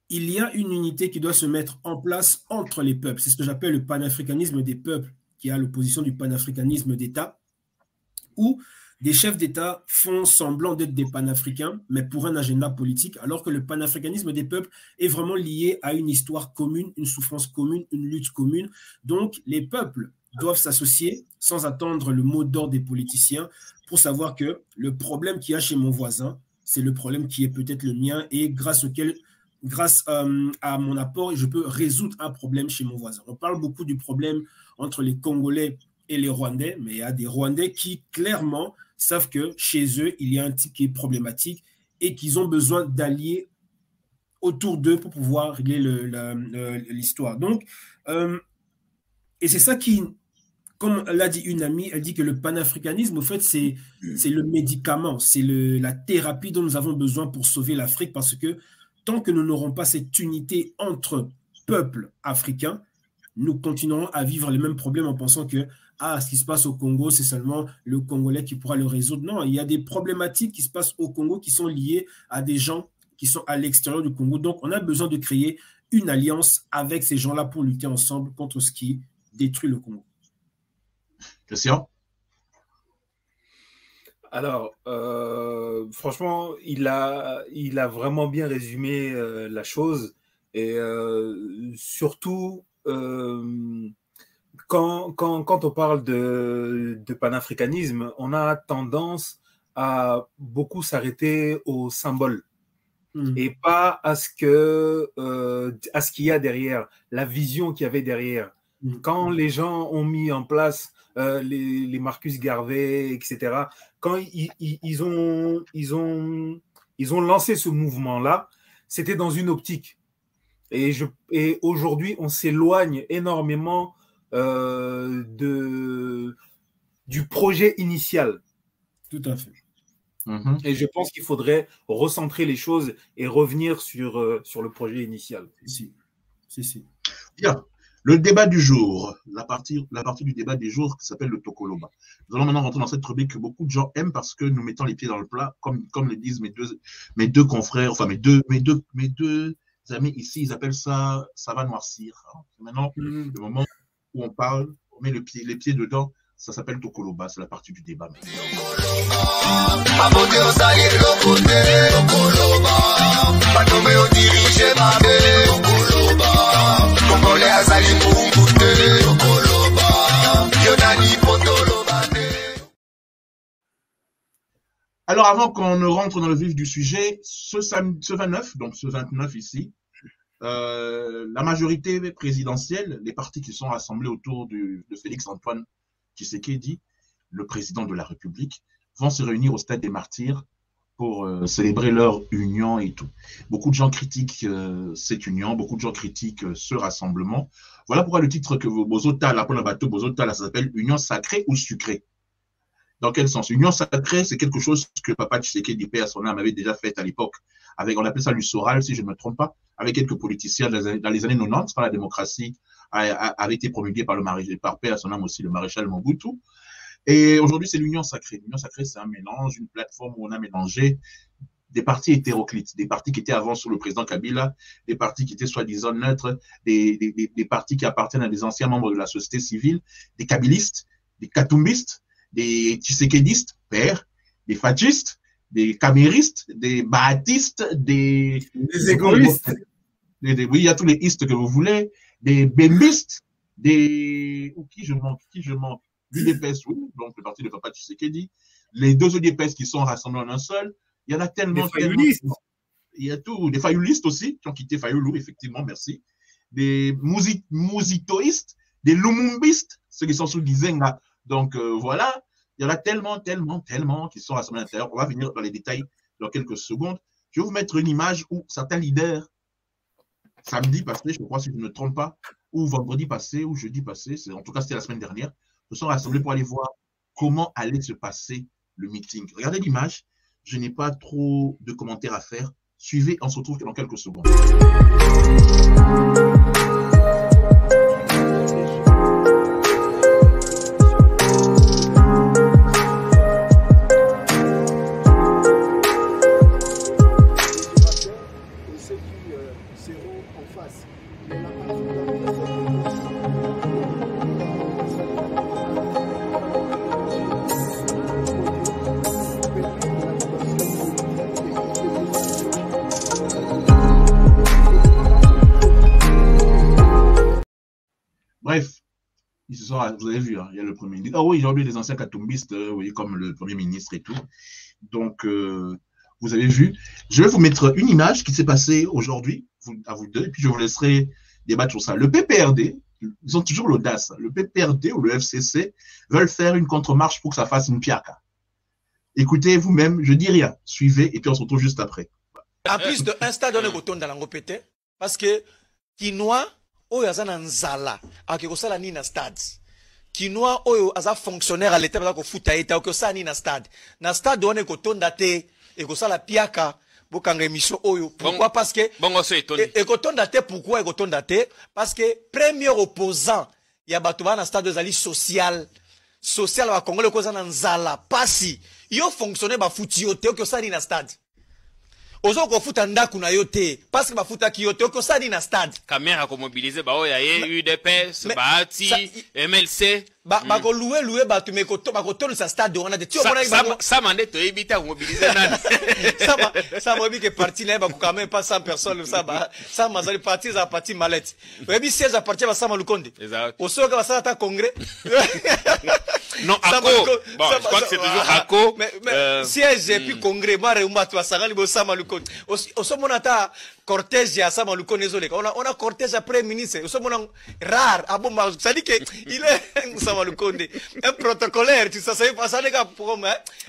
Speaker 11: il y a une unité qui doit se mettre en place entre les peuples. C'est ce que j'appelle le panafricanisme des peuples, qui est à l'opposition du panafricanisme d'État, où des chefs d'État font semblant d'être des panafricains, mais pour un agenda politique, alors que le panafricanisme des peuples est vraiment lié à une histoire commune, une souffrance commune, une lutte commune. Donc, les peuples doivent s'associer sans attendre le mot d'ordre des politiciens pour savoir que le problème qu'il y a chez mon voisin, c'est le problème qui est peut-être le mien et grâce à mon apport, je peux résoudre un problème chez mon voisin. On parle beaucoup du problème entre les Congolais et les Rwandais, mais il y a des Rwandais qui clairement savent que chez eux, il y a un type qui est problématique et qu'ils ont besoin d'alliés autour d'eux pour pouvoir régler l'histoire. Donc, et c'est ça qui, comme l'a dit une amie, elle dit que le panafricanisme, au fait, c'est le médicament, c'est la thérapie dont nous avons besoin pour sauver l'Afrique, parce que tant que nous n'aurons pas cette unité entre peuples africains, nous continuerons à vivre les mêmes problèmes en pensant que ce qui se passe au Congo, c'est seulement le Congolais qui pourra le résoudre. Non, il y a des problématiques qui se passent au Congo qui sont liées à des gens qui sont à l'extérieur du Congo. Donc, on a besoin de créer une alliance avec ces gens-là pour lutter ensemble contre ce qui détruit le Congo.
Speaker 1: Christian?
Speaker 4: Alors, franchement, il a vraiment bien résumé la chose. Et surtout, quand on parle de panafricanisme, on a tendance à beaucoup s'arrêter au symbole et pas à ce qu'il y a derrière, la vision qu'il y avait derrière. Quand les gens ont mis en place les Marcus Garvey, etc., quand ils ont lancé ce mouvement-là, c'était dans une optique. Et aujourd'hui, on s'éloigne énormément du projet initial.
Speaker 11: Tout à fait.
Speaker 4: Et je pense qu'il faudrait recentrer les choses et revenir sur le projet initial.
Speaker 11: Si.
Speaker 1: Bien. Le débat du jour, la partie du débat du jour qui s'appelle le Tokoloba. Nous allons maintenant rentrer dans cette rubrique que beaucoup de gens aiment parce que nous mettons les pieds dans le plat, comme le disent mes deux confrères, enfin mes deux amis ici, ils appellent ça va noircir. C'est maintenant le moment où on parle, on met les pieds dedans, ça s'appelle Tokoloba, c'est la partie du débat. Alors, avant qu'on ne rentre dans le vif du sujet, ce 29, donc ce 29 ici, la majorité présidentielle, les partis qui sont rassemblés autour de Félix-Antoine Tshisekedi, le président de la République, vont se réunir au Stade des Martyrs pour célébrer leur union et tout. Beaucoup de gens critiquent cette union, beaucoup de gens critiquent ce rassemblement. Voilà pourquoi le titre que Bozota, là, pour le bateau Bozota, là, ça s'appelle Union sacrée ou sucrée. Dans quel sens? Union sacrée, c'est quelque chose que Papa Tshisekedi, paix à son âme, avait déjà fait à l'époque. On appelait ça l'Ussoral, si je ne me trompe pas, avec quelques politiciens dans les années 90, quand la démocratie avait été promulguée par paix à son âme aussi, le maréchal Mobutu. Et aujourd'hui, c'est l'Union sacrée. L'Union sacrée, c'est un mélange, une plateforme où on a mélangé des partis hétéroclites, des partis qui étaient avant sous le président Kabila, des partis qui étaient soi-disant neutres, des partis qui appartiennent à des anciens membres de la société civile, des kabylistes, des katumbistes, des tshisekédistes, pères, des fachistes, des caméristes, des baatistes, des égoïstes. Oui, il y a tous les istes que vous voulez, des bembistes, des... Qui je manque l'UDPS, oui, donc le parti de Papa Tshisekedi, les deux UDPS qui sont rassemblés en un seul. Il y en a tellement. Il y a tout, des fayoulistes aussi, qui ont quitté Fayoulou, effectivement, merci. Des mousitoïstes, des lumumbistes, ceux qui sont sous Gizenga. Donc voilà, il y en a tellement qui sont rassemblés à l'intérieur. On va venir dans les détails dans quelques secondes. Je vais vous mettre une image où certains leaders, samedi passé, je crois, si je ne me trompe pas, ou vendredi passé, ou jeudi passé, en tout cas c'était la semaine dernière, se sont rassemblés pour aller voir comment allait se passer le meeting. Regardez l'image, je n'ai pas trop de commentaires à faire. Suivez, on se retrouve dans quelques secondes. Bref, ils se sont, vous avez vu, hein, il y a le Premier ministre. Ah oui, j'ai oublié les anciens katumbistes, vous voyez, comme le Premier ministre et tout. Donc, vous avez vu. Je vais vous mettre une image qui s'est passée aujourd'hui, à vous deux, et puis je vous laisserai débattre sur ça. Le PPRD, ils ont toujours l'audace. Le PPRD ou le FCC veulent faire une contre-marche pour que ça fasse une piaka. Écoutez vous-même, je dis rien. Suivez, et puis on se retrouve juste après.
Speaker 16: En plus de un stade, on est retourné dans l'angopété, parce que Kinois, oyo aza na nzala akekosala nini na stade Kinois oyo aza fonctionnaire à l'état baza kofuta eta akekosala nini na stade wana ekotonda te ekosala piaka bokanga émission oyo. Pourquoi? Parce que ekotonda te. Pourquoi ekotonda te? Parce que premier opposant ya bato ba na stade ezali social ba Congolais koza na nzala pasi yo fonctionnaire ba futi yo te okosala nini na stade. Ozo kofuta ndaku na yo te parce que bafuta ki yo te okosala nini na stade.
Speaker 3: Caméra ko mobiliser ba oya UDPS baati MLC
Speaker 16: bako loué bato me kotono sa stade wana te tio mona
Speaker 3: ça mande to ebita ko mobiliser nani
Speaker 16: ça mobi que parti na ba quand même pas 100 personnes ça mazali parti za parti mallette oyebi siège à partir ba Sama Lukonde oso ka ba ça ta congrès
Speaker 3: non ACO bon je crois que c'est toujours ACO
Speaker 16: siège et puis congrès mare umba to sangali bo Sama Lukonde oso mona ta cortège ya Sama Lukonde on a cortège après ministre oso mona rare abomba ça dit que il est Sama Lukonde un protocolaire tu sais ça pas ça les gars pour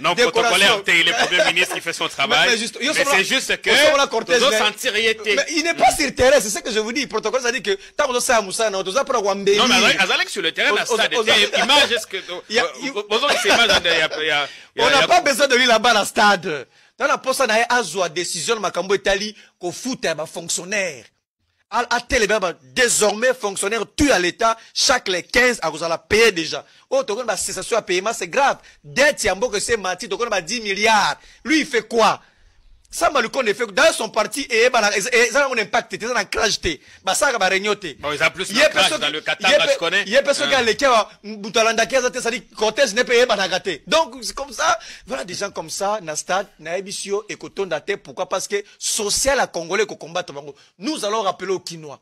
Speaker 3: non protocolaire il est premier ministre qui fait son travail mais c'est juste que on sentir
Speaker 16: il n'est pas sur terrain c'est ce que je vous dis protocole ça dit que tant que ça Moussa non tu as pas Wambe
Speaker 3: non mais Azalek sur le terrain la stade image est-ce que
Speaker 16: on n'a pas besoin de lui là-bas la stade dans la poste na azwa décision makambo etali ko futa ba fonctionnaire à Télébaba, désormais fonctionnaire tout à l'État, chaque les 15 à cause de la payer déjà. Oh, tu connais cessation à paiement, c'est grave. Dette Yambo que c'est Mati, tu connais 10 milliards. Lui, il fait quoi? Ça m'a le compte fait dans son parti et ça a un impact, c'est un crash. Bah ça va régnoter.
Speaker 3: Bon, ils ont plus de crash dans le Qatar, je connais.
Speaker 16: Il y a personne qui a les cas, Boutalanda qui a ça dit cortège n'est payé banagaté. Donc c'est comme ça, voilà des gens comme ça, na stade, na ebisio et coton daté. Pourquoi? Parce que social à Congolais qu'on combat. Nous allons rappeler aux Kinois.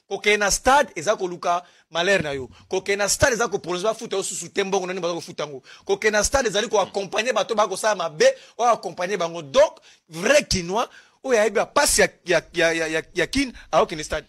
Speaker 16: Kokena stade ezako luka malheur na yo. Kokena stade ezako prolonger futa sous tembongo nani bazako futango. Kokena stade ezali ko accompagner bato bako sa mabe ou accompagner bango. Donc vrai Kinois o ya iba passe ya kin a aucun stade.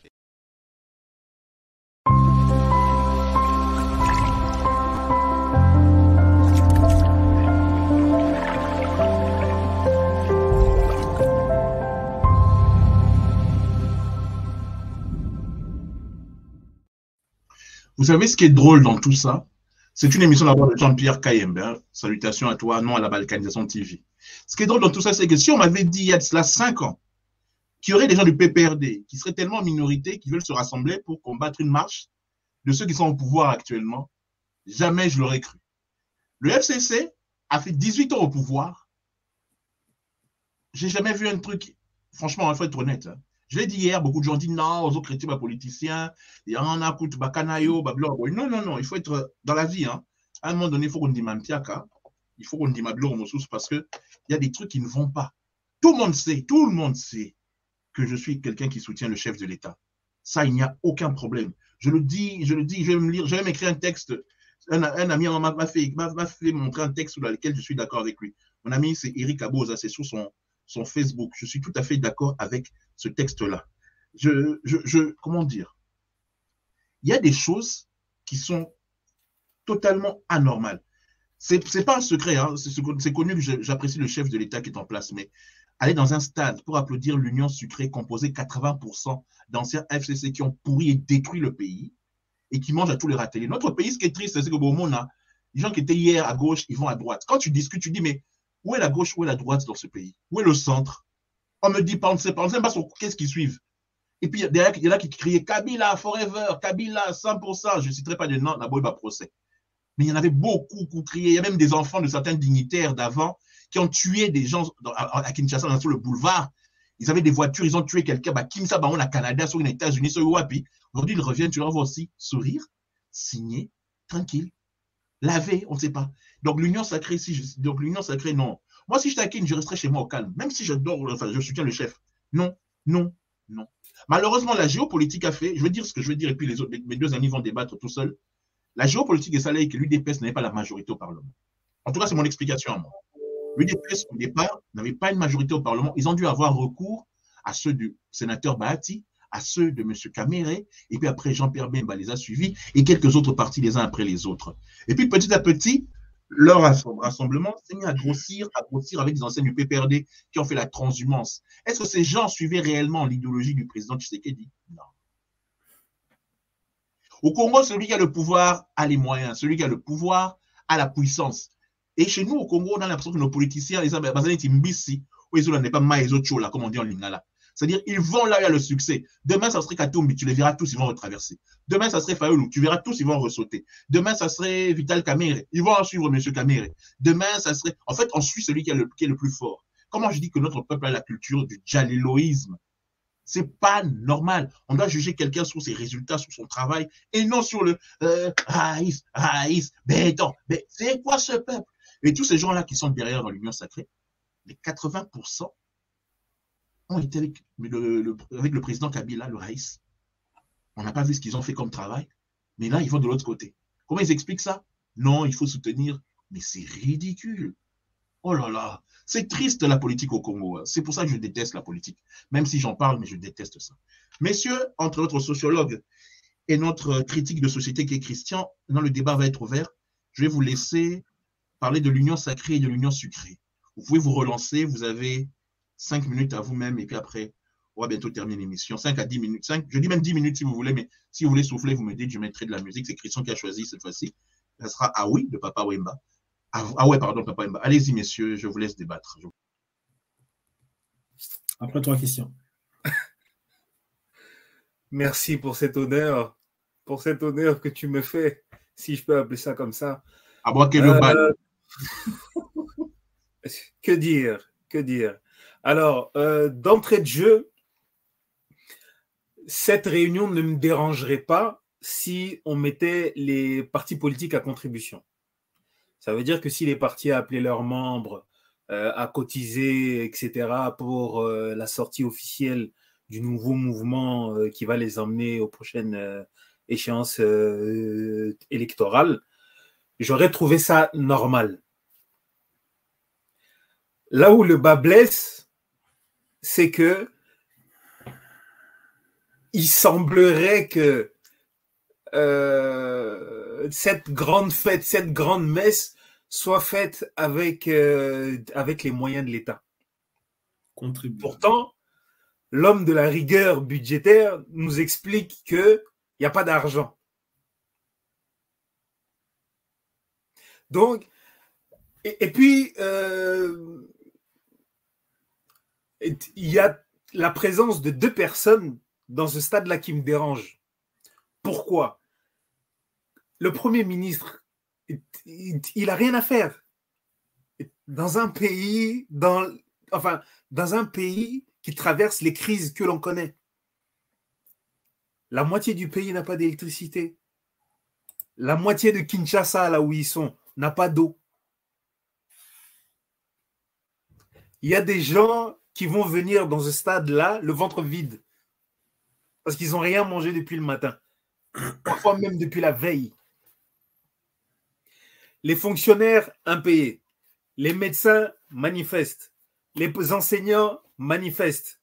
Speaker 1: Vous savez ce qui est drôle dans tout ça, C'est une émission d'abord de Jean-Pierre Kayembe. Hein. Salutations à toi, non à la balkanisation TV. Ce qui est drôle dans tout ça, c'est que si on m'avait dit il y a de cela 5 ans, qu'il y aurait des gens du PPRD qui seraient tellement en minorité qui veulent se rassembler pour combattre une marche de ceux qui sont au pouvoir actuellement, jamais je l'aurais cru. Le FCC a fait 18 ans au pouvoir. J'ai jamais vu un truc, franchement, il faut être honnête. Hein. Je l'ai dit hier, beaucoup de gens disent non, aux autres critiques, politiciens, il y en a, écoute, bakanayo, bablo. Non, non, non, il faut être dans la vie. Hein. À un moment donné, il faut qu'on dise mampiaka, il faut qu'on dise mablo parce qu'il y a des trucs qui ne vont pas. Tout le monde sait que je suis quelqu'un qui soutient le chef de l'État. Ça, il n'y a aucun problème. Je le dis, je vais m'écrire un texte. Un ami m'a fait montrer un texte dans lequel je suis d'accord avec lui. Mon ami, c'est Eric Aboza, c'est sur son Facebook. Je suis tout à fait d'accord avec ce texte-là. Comment dire? Il y a des choses qui sont totalement anormales. C'est pas un secret, hein. C'est connu que j'apprécie le chef de l'État qui est en place, mais aller dans un stade pour applaudir l'Union sucrée composée 80% d'anciens FCC qui ont pourri et détruit le pays et qui mangent à tous les râteliers. Notre pays, ce qui est triste, c'est que bon, on a les gens qui étaient hier à gauche, ils vont à droite. Quand tu discutes, tu dis, mais où est la gauche, où est la droite dans ce pays? Où est le centre? On me dit pas, on ne sait pas sur qu'est-ce qu'ils suivent. Et puis, il y en a qui criaient Kabila, forever, Kabila, 100%. Je ne citerai pas de nom, la boîte procès. Mais il y en avait beaucoup qui criaient. Il y a même des enfants de certains dignitaires d'avant qui ont tué des gens à Kinshasa, sur le boulevard. Ils avaient des voitures, ils ont tué quelqu'un. Kimsa, on a Canada, sur les États-Unis, sur Wapi. Aujourd'hui, ils reviennent, tu leur vois aussi sourire, signer, tranquille, laver, on ne sait pas. Donc, l'union sacrée, non. Moi, si je taquine, je resterai chez moi au calme. Même si je soutiens le chef. Non, non, non. Malheureusement, la géopolitique a fait, je vais dire ce que je veux dire, et puis mes deux amis vont débattre tout seuls. La géopolitique est salée que l'UDPS n'avait pas la majorité au Parlement. En tout cas, c'est mon explication à moi. L'UDPS, au départ, n'avait pas une majorité au Parlement. Ils ont dû avoir recours à ceux du sénateur Bahati, à ceux de M. Kamere, et puis après Jean-Pierre Bemba les a suivis, et quelques autres partis les uns après les autres. Et puis petit à petit, leur rassemblement s'est mis à grossir avec des anciens du PPRD qui ont fait la transhumance. Est-ce que ces gens suivaient réellement l'idéologie du président Tshisekedi? Non. Au Congo, celui qui a le pouvoir a les moyens, celui qui a le pouvoir a la puissance. Et chez nous, au Congo, on a l'impression que nos politiciens, ils ont mbisi, ou ils n'ont pas maïzochola, comme on dit en lingala. C'est-à-dire, ils vont là où il y a le succès. Demain, ça serait Katumbi, tu les verras tous, ils vont retraverser. Demain, ça serait Fayoulou, tu verras tous, ils vont ressauter. Demain, ça serait Vital Kamere, ils vont en suivre M. Kamere. Demain, ça serait... En fait, on suit celui qui est le plus fort. Comment je dis que notre peuple a la culture du djaliloïsme? C'est pas normal. On doit juger quelqu'un sur ses résultats, sur son travail, et non sur le Raïs, béton. Mais c'est quoi ce peuple? Et tous ces gens-là qui sont derrière dans l'Union sacrée, les 80% ont été avec le président Kabila, le Raïs. On n'a pas vu ce qu'ils ont fait comme travail, mais là, ils vont de l'autre côté. Comment ils expliquent ça? Non, il faut soutenir. Mais c'est ridicule. Oh là là, c'est triste la politique au Congo. C'est pour ça que je déteste la politique. Même si j'en parle, mais je déteste ça. Messieurs, entre notre sociologue et notre critique de société qui est Christian, dans le débat va être ouvert. Je vais vous laisser parler de l'union sacrée et de l'union sucrée. Vous pouvez vous relancer, vous avez 5 minutes à vous-même, et puis après, on va bientôt terminer l'émission. 5 à 10 minutes. Je dis même 10 minutes si vous voulez, mais si vous voulez souffler, vous me dites, je mettrai de la musique. C'est Christian qui a choisi cette fois-ci. Ça sera Ah oui de Papa Wemba. Ah ouais, pardon, Papa Wemba. Allez-y, messieurs, je vous laisse débattre.
Speaker 11: Après toi, Christian.
Speaker 4: Merci pour cet honneur que tu me fais, si je peux appeler ça comme ça.
Speaker 1: À moi qui le bal.
Speaker 4: Que dire? Alors, d'entrée de jeu, cette réunion ne me dérangerait pas si on mettait les partis politiques à contribution. Ça veut dire que si les partis appelaient leurs membres à cotiser, etc., pour la sortie officielle du nouveau mouvement qui va les emmener aux prochaines échéances électorales, j'aurais trouvé ça normal. Là où le bas blesse, c'est que il semblerait que cette grande fête, cette grande messe soit faite avec les moyens de l'État. Pourtant, l'homme de la rigueur budgétaire nous explique qu'il n'y a pas d'argent. Donc, et puis, il y a la présence de 2 personnes dans ce stade-là qui me dérange. Pourquoi? Le Premier ministre, il n'a rien à faire. Dans un pays, dans un pays qui traverse les crises que l'on connaît. La moitié du pays n'a pas d'électricité. La moitié de Kinshasa, là où ils sont, n'a pas d'eau. Il y a des gens qui vont venir dans ce stade-là, le ventre vide, parce qu'ils n'ont rien mangé depuis le matin, parfois même depuis la veille. Les fonctionnaires impayés, les médecins manifestent, les enseignants manifestent,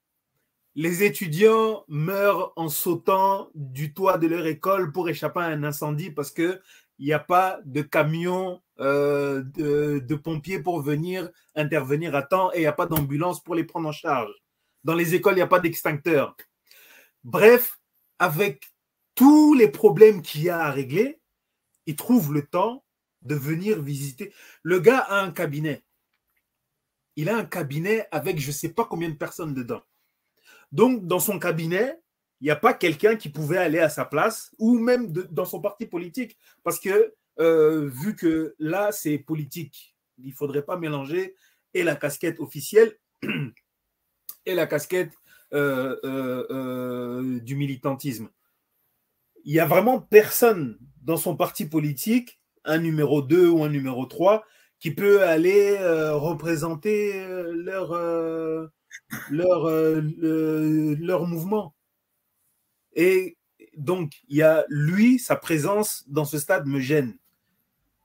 Speaker 4: les étudiants meurent en sautant du toit de leur école pour échapper à un incendie parce qu'il n'y a pas de camion de pompiers pour venir intervenir à temps et il n'y a pas d'ambulance pour les prendre en charge. Dans les écoles, il n'y a pas d'extincteur. Bref, avec tous les problèmes qu'il y a à régler, ils trouvent le temps de venir visiter. Le gars a un cabinet. Il a un cabinet avec je ne sais pas combien de personnes dedans. Donc, dans son cabinet, il n'y a pas quelqu'un qui pouvait aller à sa place ou même dans son parti politique. Parce que, vu que là, c'est politique, il ne faudrait pas mélanger et la casquette officielle et la casquette du militantisme. Il n'y a vraiment personne dans son parti politique, un numéro 2 ou un numéro 3, qui peut aller représenter leur mouvement. Et donc, il y a lui, sa présence dans ce stade me gêne.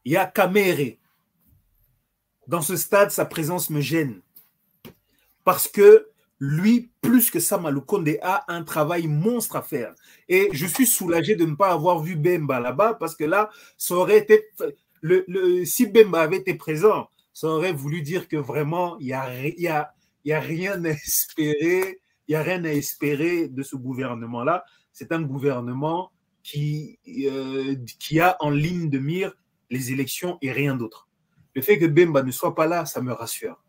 Speaker 4: Il y a Kamere. Dans ce stade, sa présence me gêne. Parce que lui, plus que Sama Lukonde, a un travail monstre à faire. Et je suis soulagé de ne pas avoir vu Bemba là-bas, parce que là, ça aurait été... si Bemba avait été présent, ça aurait voulu dire que vraiment, il n'y a rien à espérer. Il n'y a rien à espérer de ce gouvernement-là. C'est un gouvernement qui a en ligne de mire les élections et rien d'autre. Le fait que Bemba ne soit pas là, ça me rassure.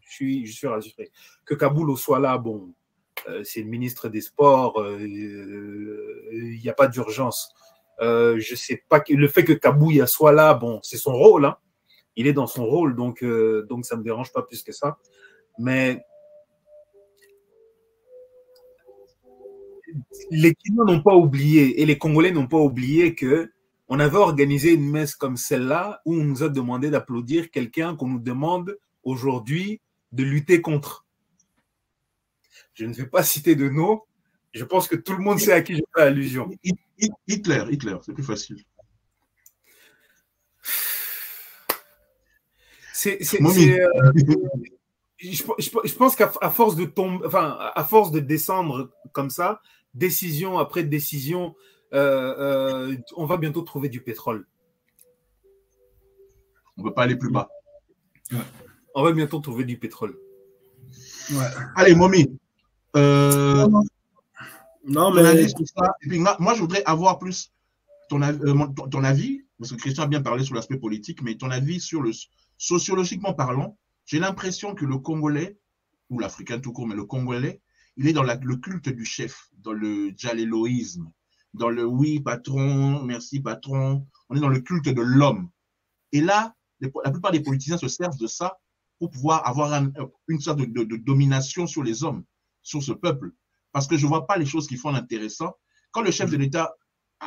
Speaker 4: Je suis rassuré. Que Kaboulo soit là, bon, c'est le ministre des Sports, il n'y a pas d'urgence. Je sais pas, le fait que Kabouya soit là, bon, c'est son rôle, hein. Il est dans son rôle, donc ça ne me dérange pas plus que ça. Mais les Kinois n'ont pas oublié, et les Congolais n'ont pas oublié qu'on avait organisé une messe comme celle-là, où on nous a demandé d'applaudir quelqu'un qu'on nous demande aujourd'hui de lutter contre. Je ne vais pas citer de nom, je pense que tout le monde sait à qui je fais allusion.
Speaker 1: Hitler, c'est plus facile.
Speaker 4: Je pense qu'à force de tomber, enfin, à force de descendre comme ça, décision après décision, on va bientôt trouver du pétrole.
Speaker 1: On ne peut pas aller plus bas.
Speaker 4: Ouais. On va bientôt trouver du pétrole.
Speaker 1: Ouais. Allez, Momi.
Speaker 11: Non, mais...
Speaker 1: Ça. Et puis, moi, je voudrais avoir plus ton avis, parce que Christian a bien parlé sur l'aspect politique, mais ton avis sur sociologiquement parlant, j'ai l'impression que le Congolais, ou l'Africain tout court, mais le Congolais, il est dans le culte du chef, dans le djaléloïsme, dans le oui, patron, merci, patron. On est dans le culte de l'homme. Et là, la plupart des politiciens se servent de ça pour pouvoir avoir une sorte de domination sur les hommes, sur ce peuple. Parce que je ne vois pas les choses qui font l'intéressant. Quand le chef de l'État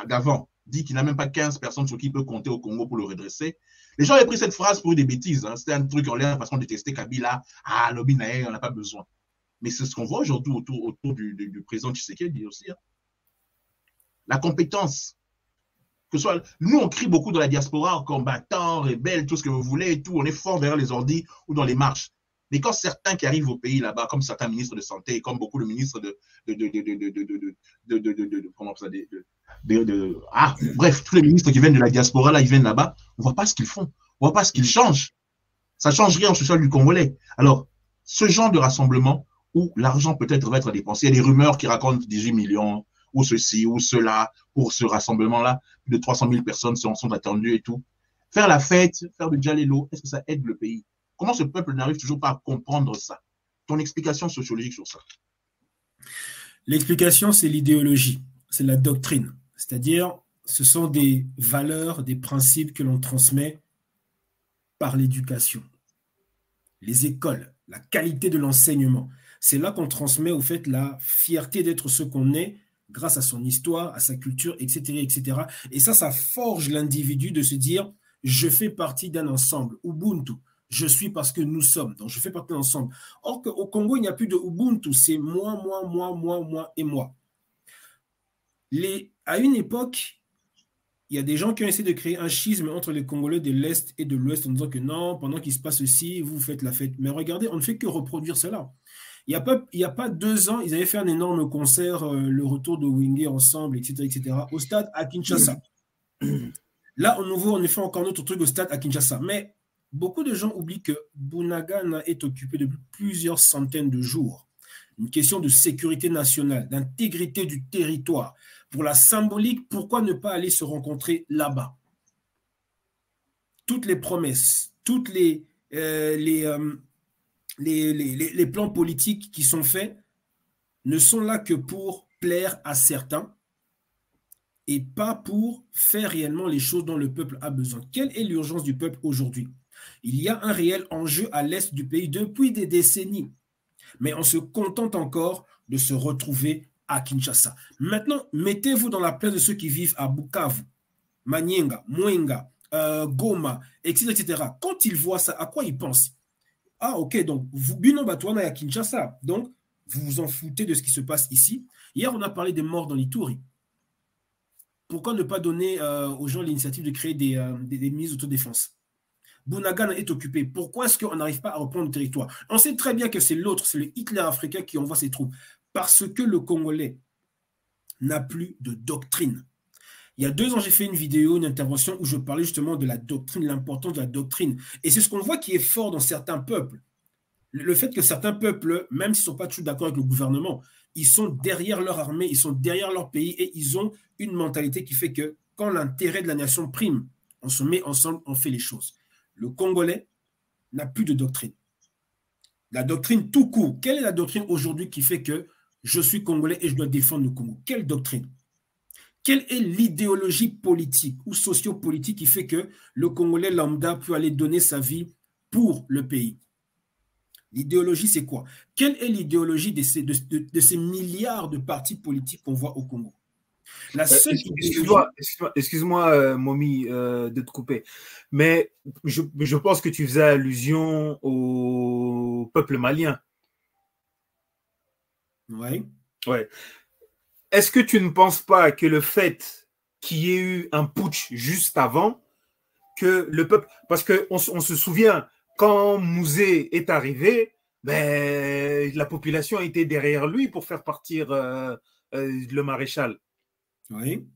Speaker 1: d'avant dit qu'il n'a même pas 15 personnes sur qui il peut compter au Congo pour le redresser, les gens avaient pris cette phrase pour des bêtises. Hein. C'était un truc en l'air parce qu'on détestait Kabila. Ah, Lobinae, on n'a pas besoin. Mais c'est ce qu'on voit aujourd'hui autour du président Tshisekedi aussi. Hein. La compétence. Que soit, nous, on crie beaucoup dans la diaspora, combattants, rebelles, tout ce que vous voulez et tout. On est fort derrière les ordis ou dans les marches. Mais quand certains qui arrivent au pays là-bas, comme certains ministres de santé, comme beaucoup de ministres bref, tous les ministres qui viennent de la diaspora, là, ils viennent là-bas, on ne voit pas ce qu'ils font, on ne voit pas ce qu'ils changent. Ça ne change rien au social du Congolais. Alors, ce genre de rassemblement où l'argent peut-être va être dépensé, il y a des rumeurs qui racontent 18 millions, ou ceci, ou cela, pour ce rassemblement-là, plus de 300 000 personnes sont attendues et tout. Faire la fête, faire du djalelo, est-ce que ça aide le pays? Comment ce peuple n'arrive toujours pas à comprendre ça? Ton explication sociologique sur ça?
Speaker 11: L'explication, c'est l'idéologie, c'est la doctrine. C'est-à-dire, ce sont des valeurs, des principes que l'on transmet par l'éducation. Les écoles, la qualité de l'enseignement. C'est là qu'on transmet au fait la fierté d'être ce qu'on est grâce à son histoire, à sa culture, etc., etc. Et ça forge l'individu de se dire « je fais partie d'un ensemble, Ubuntu ». Je suis parce que nous sommes, donc je fais partie d'un ensemble. Or qu'au Congo, il n'y a plus de Ubuntu, c'est moi, moi, moi, moi, moi et moi. À une époque, il y a des gens qui ont essayé de créer un schisme entre les Congolais de l'Est et de l'Ouest en disant que non, pendant qu'il se passe ceci, vous faites la fête. Mais regardez, on ne fait que reproduire cela. Il n'y a pas 2 ans, ils avaient fait un énorme concert, le retour de Wingé ensemble, etc., etc., au stade à Kinshasa. Là, au nouveau, on fait encore notre truc au stade à Kinshasa. Mais beaucoup de gens oublient que Bunagana est occupé depuis plusieurs centaines de jours. Une question de sécurité nationale, d'intégrité du territoire. Pour la symbolique, pourquoi ne pas aller se rencontrer là-bas? Toutes les promesses, toutes les plans politiques qui sont faits ne sont là que pour plaire à certains et pas pour faire réellement les choses dont le peuple a besoin. Quelle est l'urgence du peuple aujourd'hui? Il y a un réel enjeu à l'est du pays depuis des décennies, mais on se contente encore de se retrouver à Kinshasa. Maintenant, mettez-vous dans la place de ceux qui vivent à Bukavu, Manienga, Mwenga, Goma, etc., etc. Quand ils voient ça, à quoi ils pensent? Ah, ok, donc, vous, Bino Batouana à Kinshasa, donc, vous vous en foutez de ce qui se passe ici. Hier, on a parlé des morts dans l'Ituri. Pourquoi ne pas donner aux gens l'initiative de créer des ministres d'autodéfense? Bunagana est occupé. Pourquoi est-ce qu'on n'arrive pas à reprendre le territoire? On sait très bien que c'est l'autre, c'est le Hitler africain qui envoie ses troupes. Parce que le Congolais n'a plus de doctrine. Il y a 2 ans, j'ai fait une vidéo, une intervention où je parlais justement de la doctrine, l'importance de la doctrine. Et c'est ce qu'on voit qui est fort dans certains peuples. Le fait que certains peuples, même s'ils ne sont pas toujours d'accord avec le gouvernement, ils sont derrière leur armée, ils sont derrière leur pays et ils ont une mentalité qui fait que quand l'intérêt de la nation prime, on se met ensemble, on fait les choses. Le Congolais n'a plus de doctrine. La doctrine tout court. Quelle est la doctrine aujourd'hui qui fait que je suis Congolais et je dois défendre le Congo? Quelle doctrine? Quelle est l'idéologie politique ou sociopolitique qui fait que le Congolais lambda peut aller donner sa vie pour le pays? L'idéologie, c'est quoi? Quelle est l'idéologie de ces milliards de partis politiques qu'on voit au Congo?
Speaker 4: Excuse-moi, Momi, de te couper. Mais je pense que tu faisais allusion au peuple malien.
Speaker 11: Oui.
Speaker 4: Ouais. Est-ce que tu ne penses pas que le fait qu'il y ait eu un putsch juste avant, que le peuple... Parce qu'on se souvient, quand Mouzé est arrivé, ben, la population était derrière lui pour faire partir le maréchal.
Speaker 11: Oui.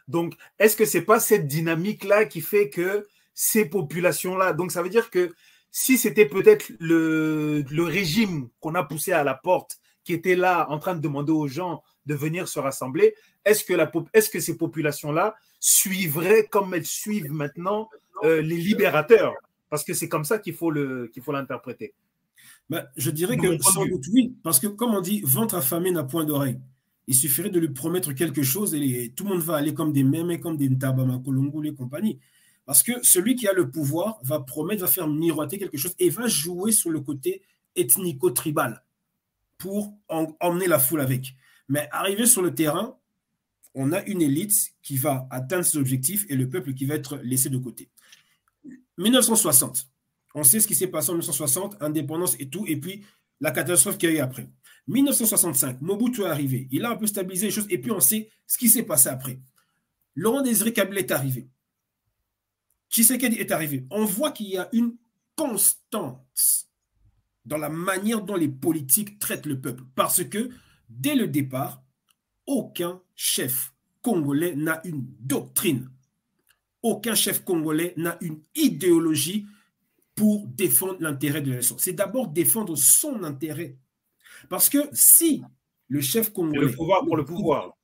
Speaker 4: Donc, est-ce que ce n'est pas cette dynamique-là qui fait que ces populations-là... Donc, ça veut dire que si c'était peut-être le régime qu'on a poussé à la porte, qui était là en train de demander aux gens de venir se rassembler, est-ce que ces populations-là suivraient comme elles suivent maintenant les libérateurs? Parce que c'est comme ça qu'il faut l'interpréter.
Speaker 11: Ben, je dirais que sans doute oui, parce que comme on dit, ventre affamé n'a point d'oreille. Il suffirait de lui promettre quelque chose et tout le monde va aller comme des mémés, comme des Ntabama, Kolongoul et compagnie. Parce que celui qui a le pouvoir va promettre, va faire miroiter quelque chose et va jouer sur le côté ethnico-tribal pour emmener la foule avec. Mais arrivé sur le terrain, on a une élite qui va atteindre ses objectifs et le peuple qui va être laissé de côté. 1960, on sait ce qui s'est passé en 1960, indépendance et tout, et puis la catastrophe qu'il y a eu après. 1965, Mobutu est arrivé, il a un peu stabilisé les choses, et puis on sait ce qui s'est passé après. Laurent Désiré Kabila est arrivé. Tshisekedi est arrivé. On voit qu'il y a une constance dans la manière dont les politiques traitent le peuple, parce que dès le départ, aucun chef congolais n'a une doctrine. Aucun chef congolais n'a une idéologie pour défendre l'intérêt de la nation. C'est d'abord défendre son intérêt. Parce que si le chef congolais...
Speaker 4: Le pouvoir pour le pouvoir.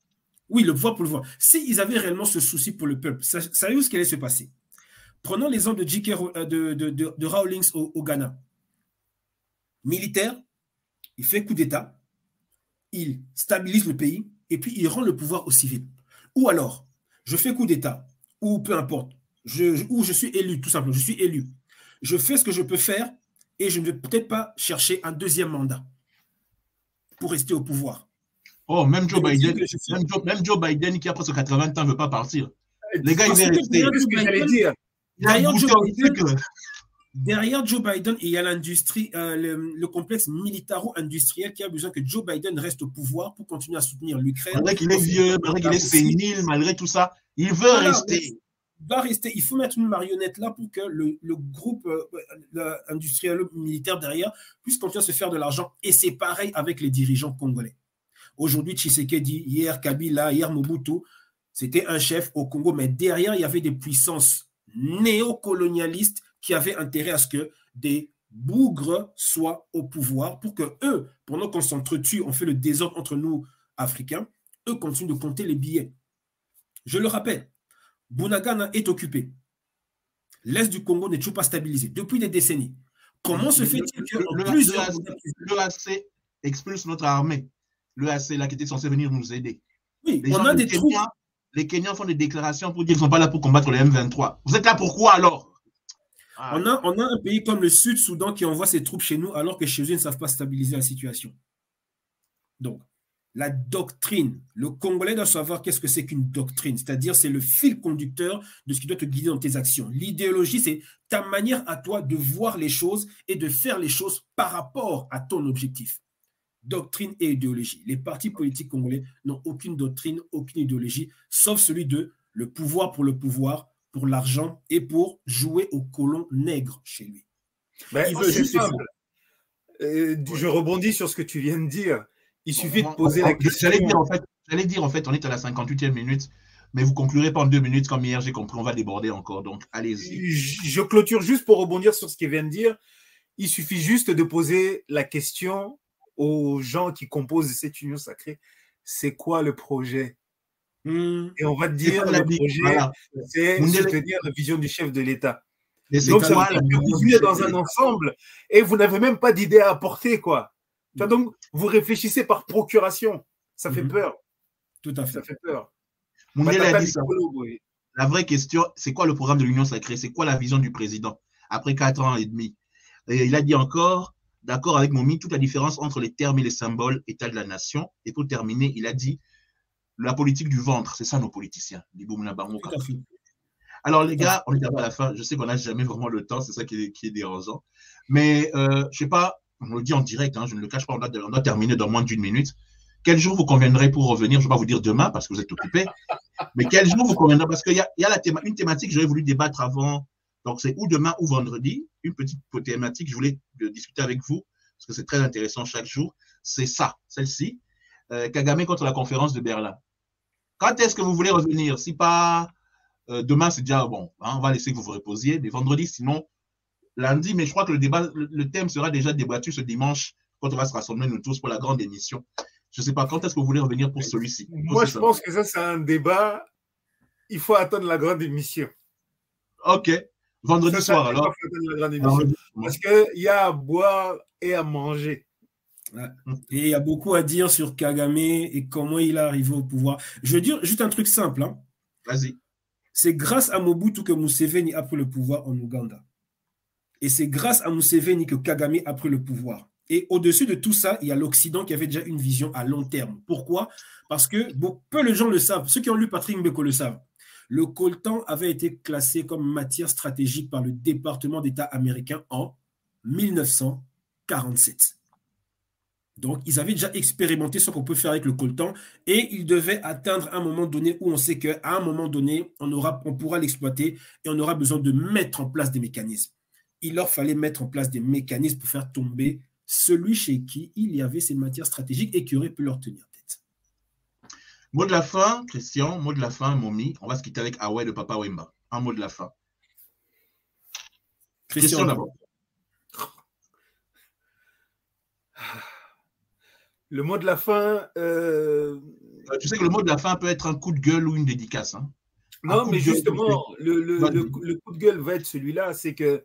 Speaker 11: Oui, le pouvoir pour le pouvoir. S'ils avaient réellement ce souci pour le peuple, savez-vous ce qui allait se passer? Prenons l'exemple de Rawlings au Ghana. Militaire, il fait coup d'État, il stabilise le pays et puis il rend le pouvoir aux civils. Ou alors, je fais coup d'État, ou peu importe, ou je suis élu, tout simplement, je suis élu. Je fais ce que je peux faire et je ne vais peut-être pas chercher un deuxième mandat pour rester au pouvoir.
Speaker 1: Oh, même Joe Biden, même Joe Biden qui a presque 80 ans ne veut pas partir. Les gars, ils veulent rester.
Speaker 11: C'est ce que j'allais dire. Derrière Joe Biden, il y a l'industrie, le complexe militaro-industriel qui a besoin que Joe Biden reste au pouvoir pour continuer à soutenir l'Ukraine.
Speaker 1: Malgré qu'il est vieux, malgré qu'il est sénile, malgré tout ça, il veut rester.
Speaker 11: Il va rester. Il faut mettre une marionnette là pour que le groupe industriel militaire derrière puisse continuer à se faire de l'argent. Et c'est pareil avec les dirigeants congolais. Aujourd'hui, Tshisekedi, hier Kabila, hier Mobutu, c'était un chef au Congo, mais derrière, il y avait des puissances néocolonialistes qui avaient intérêt à ce que des bougres soient au pouvoir pour que eux, pendant qu'on s'entretue, on fait le désordre entre nous, Africains, eux continuent de compter les billets. Je le rappelle, Bunagana est occupé. L'Est du Congo n'est toujours pas stabilisé depuis des décennies. Comment se fait-il que plusieurs...
Speaker 1: L'EAC expulse notre armée. L'EAC, là, qui était censé venir nous aider.
Speaker 11: Oui, on a des troupes.
Speaker 1: Les Kenyans font des déclarations pour dire qu'ils ne sont pas là pour combattre les M23. Vous êtes là pourquoi alors?
Speaker 11: On a un pays comme le Sud-Soudan qui envoie ses troupes chez nous alors que chez eux, ils ne savent pas stabiliser la situation. Donc, la doctrine, le Congolais doit savoir qu'est-ce que c'est qu'une doctrine, c'est-à-dire c'est le fil conducteur de ce qui doit te guider dans tes actions. L'idéologie, c'est ta manière à toi de voir les choses et de faire les choses par rapport à ton objectif. Doctrine et idéologie. Les partis politiques congolais n'ont aucune doctrine, aucune idéologie, sauf celui de le pouvoir, pour l'argent et pour jouer au colon nègre chez lui.
Speaker 4: Ben, c'est simple. Je rebondis sur ce que tu viens de dire. Il suffit de poser la question.
Speaker 1: J'allais dire, en fait, on est à la 58e minute, mais vous conclurez pas en 2 minutes, comme hier, j'ai compris, on va déborder encore, donc allez-y.
Speaker 4: Je clôture juste pour rebondir sur ce qu'il vient de dire. Il suffit juste de poser la question aux gens qui composent cette union sacrée. C'est quoi le projet? Et on va te dire, le projet, c'est soutenir la vision du chef de l'État. Donc, ça veut dire que vous vivez dans un ensemble et vous n'avez même pas d'idée à apporter, quoi. Donc, vous réfléchissez par procuration. Ça fait peur.
Speaker 11: Tout à fait.
Speaker 4: Ça fait peur.
Speaker 1: A dit ça. La vraie question, c'est quoi le programme de l'Union sacrée? C'est quoi la vision du président après 4 ans et demi? Et il a dit encore, d'accord avec Momi, toute la différence entre les termes et les symboles, état de la nation. Et pour terminer, il a dit la politique du ventre, c'est ça nos politiciens. Alors les gars, on est à la fin. Je sais qu'on n'a jamais vraiment le temps, c'est ça qui est dérangeant. Mais je ne sais pas, on le dit en direct, hein, je ne le cache pas, on doit terminer dans moins d'1 minute. Quel jour vous conviendrez pour revenir? Je ne vais pas vous dire demain parce que vous êtes occupés. Mais quel jour vous conviendrez? Parce qu'il y a une thématique que j'aurais voulu débattre avant. Donc c'est ou demain ou vendredi. Une petite thématique que je voulais discuter avec vous parce que c'est très intéressant chaque jour. C'est ça, celle-ci. Kagame contre la conférence de Berlin. Quand est-ce que vous voulez revenir? Si pas demain, c'est déjà bon. Hein, on va laisser que vous vous reposiez. Mais vendredi, sinon lundi. Mais je crois que le thème sera déjà débattu ce dimanche quand on va se rassembler nous tous pour la grande émission. Je ne sais pas, quand est-ce que vous voulez revenir pour celui-ci?
Speaker 4: Moi, je pense que ça, c'est un débat. Il faut attendre la grande émission.
Speaker 1: OK. Vendredi soir, alors.
Speaker 4: Parce qu'il y a à boire et à manger.
Speaker 11: Ouais. Et il y a beaucoup à dire sur Kagame et comment il est arrivé au pouvoir. Je veux dire juste un truc simple. Hein.
Speaker 1: Vas-y.
Speaker 11: C'est grâce à Mobutu que Museveni a pris le pouvoir en Ouganda. Et c'est grâce à Museveni que Kagame a pris le pouvoir. Et au-dessus de tout ça, il y a l'Occident qui avait déjà une vision à long terme. Pourquoi? Parce que peu de gens le savent. Ceux qui ont lu Patrick Mbeko le savent. Le coltan avait été classé comme matière stratégique par le département d'État américain en 1947. Donc, ils avaient déjà expérimenté ce qu'on peut faire avec le coltan et ils devaient atteindre un moment donné où on sait qu'à un moment donné, on pourra l'exploiter et on aura besoin de mettre en place des mécanismes. Il leur fallait mettre en place des mécanismes pour faire tomber celui chez qui il y avait ces matières stratégiques et qui aurait pu leur tenir tête.
Speaker 1: Mot de la fin, Christian, mot de la fin, Momi. On va se quitter avec Awe de Papa Wemba. Un mot de la fin. Christian d'abord.
Speaker 4: Le mot de la fin...
Speaker 1: Tu sais que le mot de la fin peut être un coup de gueule ou une dédicace. Hein?
Speaker 4: Non, mais justement, le coup de gueule va être celui-là, c'est que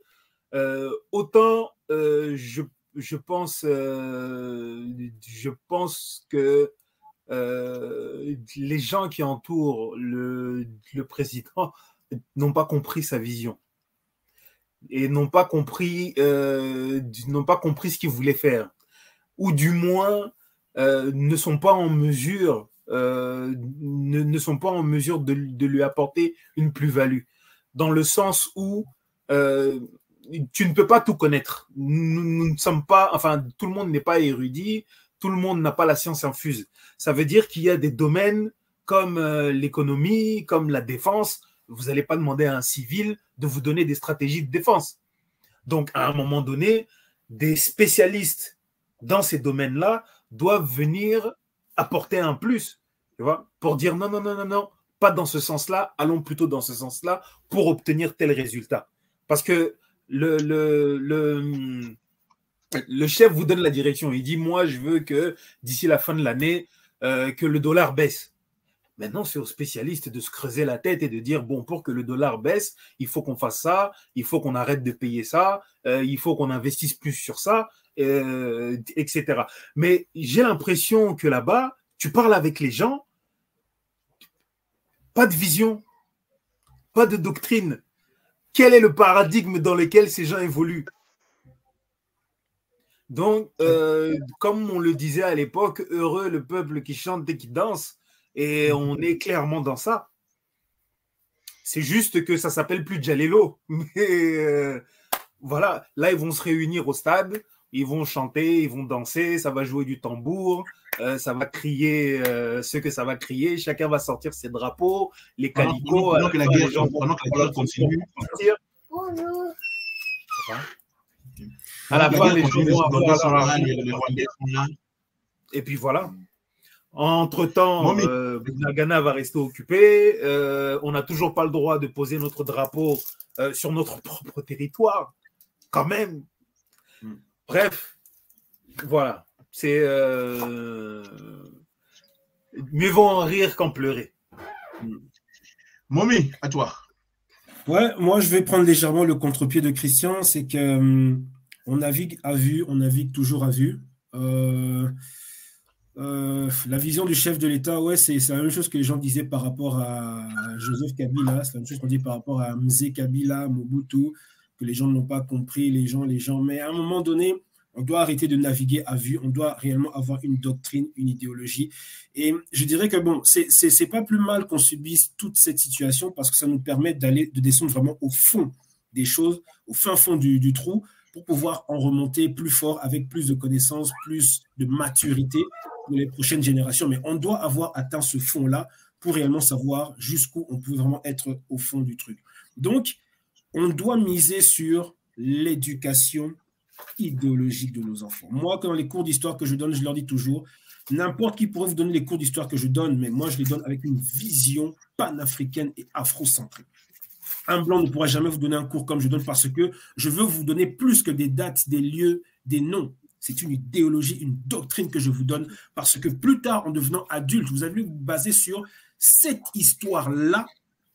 Speaker 4: autant je pense que les gens qui entourent le président n'ont pas compris sa vision et n'ont pas compris ce qu'il voulait faire, ou du moins ne sont pas en mesure ne sont pas en mesure de lui apporter une plus-value, dans le sens où tu ne peux pas tout connaître. Nous ne sommes pas, enfin, tout le monde n'est pas érudit, tout le monde n'a pas la science infuse. Ça veut dire qu'il y a des domaines comme l'économie, comme la défense. Vous n'allez pas demander à un civil de vous donner des stratégies de défense. Donc, à un moment donné, des spécialistes dans ces domaines-là doivent venir apporter un plus, tu vois, pour dire non, pas dans ce sens-là, allons plutôt dans ce sens-là pour obtenir tel résultat. Parce que le chef vous donne la direction. Il dit, moi, je veux que d'ici la fin de l'année, que le dollar baisse. Maintenant, c'est aux spécialistes de se creuser la tête et de dire, bon, pour que le dollar baisse, il faut qu'on fasse ça, il faut qu'on arrête de payer ça, il faut qu'on investisse plus sur ça, etc. Mais j'ai l'impression que là-bas, tu parles avec les gens, pas de vision, pas de doctrine. Quel est le paradigme dans lequel ces gens évoluent? Donc, comme on le disait à l'époque, heureux le peuple qui chante et qui danse, et on est clairement dans ça. C'est juste que ça s'appelle plus Djalelo. Mais voilà, là, ils vont se réunir au stade, ils vont chanter, ils vont danser, ça va jouer du tambour, ça va crier ce que ça va crier, chacun va sortir ses drapeaux, les calicots.
Speaker 1: Pendant que la guerre continue.
Speaker 4: Bonjour. À la fin, les gens vont avoir et puis voilà. Entre-temps, Bunagana va rester occupé. On n'a toujours pas le droit de poser notre drapeau sur notre propre territoire, quand même. Bref, voilà. C'est mieux vaut en rire qu'en pleurer.
Speaker 1: Momi, à toi.
Speaker 11: Ouais, moi je vais prendre légèrement le contre-pied de Christian, c'est que on navigue à vue, on navigue toujours à vue. La vision du chef de l'État, ouais, c'est la même chose que les gens disaient par rapport à Joseph Kabila, c'est la même chose qu'on dit par rapport à Mzee Kabila, Mobutu, que les gens n'ont pas compris, les gens, mais à un moment donné, on doit arrêter de naviguer à vue, on doit réellement avoir une doctrine, une idéologie. Et je dirais que bon, c'est pas plus mal qu'on subisse toute cette situation parce que ça nous permet de descendre vraiment au fond des choses, au fin fond du trou, pour pouvoir en remonter plus fort, avec plus de connaissances, plus de maturité pour les prochaines générations. Mais on doit avoir atteint ce fond-là pour réellement savoir jusqu'où on peut vraiment être au fond du truc. Donc, on doit miser sur l'éducation idéologique de nos enfants. Moi, dans les cours d'histoire que je donne, je leur dis toujours, n'importe qui pourrait vous donner les cours d'histoire que je donne, mais moi, je les donne avec une vision panafricaine et afrocentrée. Un blanc ne pourra jamais vous donner un cours comme je donne parce que je veux vous donner plus que des dates, des lieux, des noms. C'est une idéologie, une doctrine que je vous donne parce que plus tard, en devenant adulte, vous allez vous baser sur cette histoire-là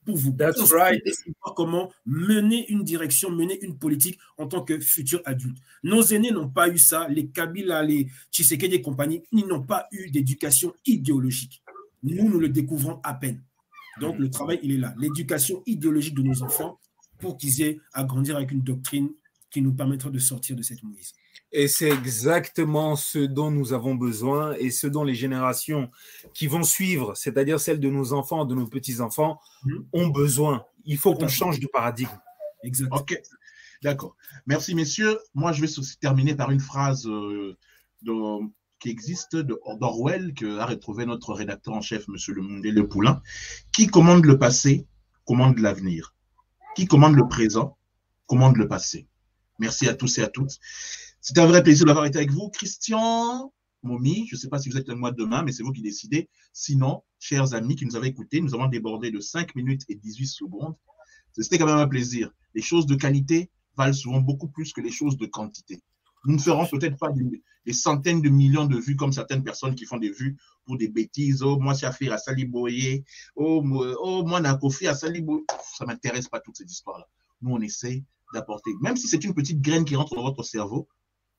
Speaker 11: pour vous savoir comment mener une direction, mener une politique en tant que futur adulte. Nos aînés n'ont pas eu ça, les Kabila, les Tshisekedi et compagnie, ils n'ont pas eu d'éducation idéologique. Nous le découvrons à peine. Donc le travail, il est là. L'éducation idéologique de nos enfants pour qu'ils aient à grandir avec une doctrine qui nous permettra de sortir de cette mouise.
Speaker 4: Et c'est exactement ce dont nous avons besoin et ce dont les générations qui vont suivre, c'est-à-dire celles de nos enfants, de nos petits-enfants, ont besoin. Il faut qu'on change de paradigme.
Speaker 11: Exactement.
Speaker 1: Ok, d'accord. Merci, messieurs. Moi, je vais aussi terminer par une phrase qui existe d'Orwell, qu'a retrouvé notre rédacteur en chef, M. Le Poulain. Qui commande le passé, commande l'avenir. Qui commande le présent, commande le passé. Merci à tous et à toutes. C'était un vrai plaisir d'avoir été avec vous. Christian, Momi, je ne sais pas si vous êtes avec moi demain, mais c'est vous qui décidez. Sinon, chers amis qui nous avaient écoutés, nous avons débordé de 5 minutes et 18 secondes. C'était quand même un plaisir. Les choses de qualité valent souvent beaucoup plus que les choses de quantité. Nous ne ferons peut-être pas des centaines de millions de vues comme certaines personnes qui font des vues pour des bêtises. Oh, moi, Chafir à Saliboye. Oh, moi, Nakofi à Saliboye. Ça ne m'intéresse pas toutes ces histoires-là. Nous, on essaie d'apporter, même si c'est une petite graine qui rentre dans votre cerveau,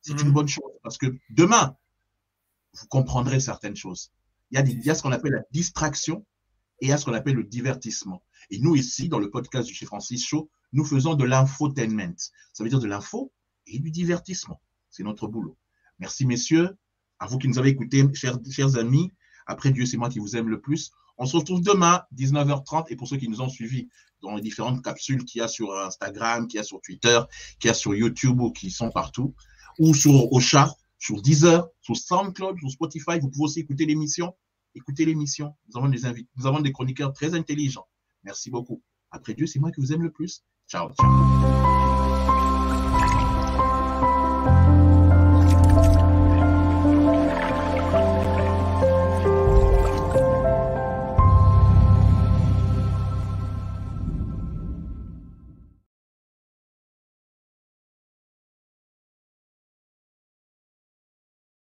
Speaker 1: c'est une bonne chose. Parce que demain, vous comprendrez certaines choses. Il y a ce qu'on appelle la distraction et il y a ce qu'on appelle le divertissement. Et nous, ici, dans le podcast du Chef Francis Show, nous faisons de l'infotainment. Ça veut dire de l'info et du divertissement. C'est notre boulot. Merci, messieurs. À vous qui nous avez écoutés, chers amis. Après Dieu, c'est moi qui vous aime le plus. On se retrouve demain, 19h30. Et pour ceux qui nous ont suivis dans les différentes capsules qu'il y a sur Instagram, qu'il y a sur Twitter, qu'il y a sur YouTube ou qui sont partout, ou sur Ocha, sur Deezer, sur SoundCloud, sur Spotify, vous pouvez aussi écouter l'émission. Écoutez l'émission. Nous avons des chroniqueurs très intelligents. Merci beaucoup. Après Dieu, c'est moi qui vous aime le plus. Ciao, ciao.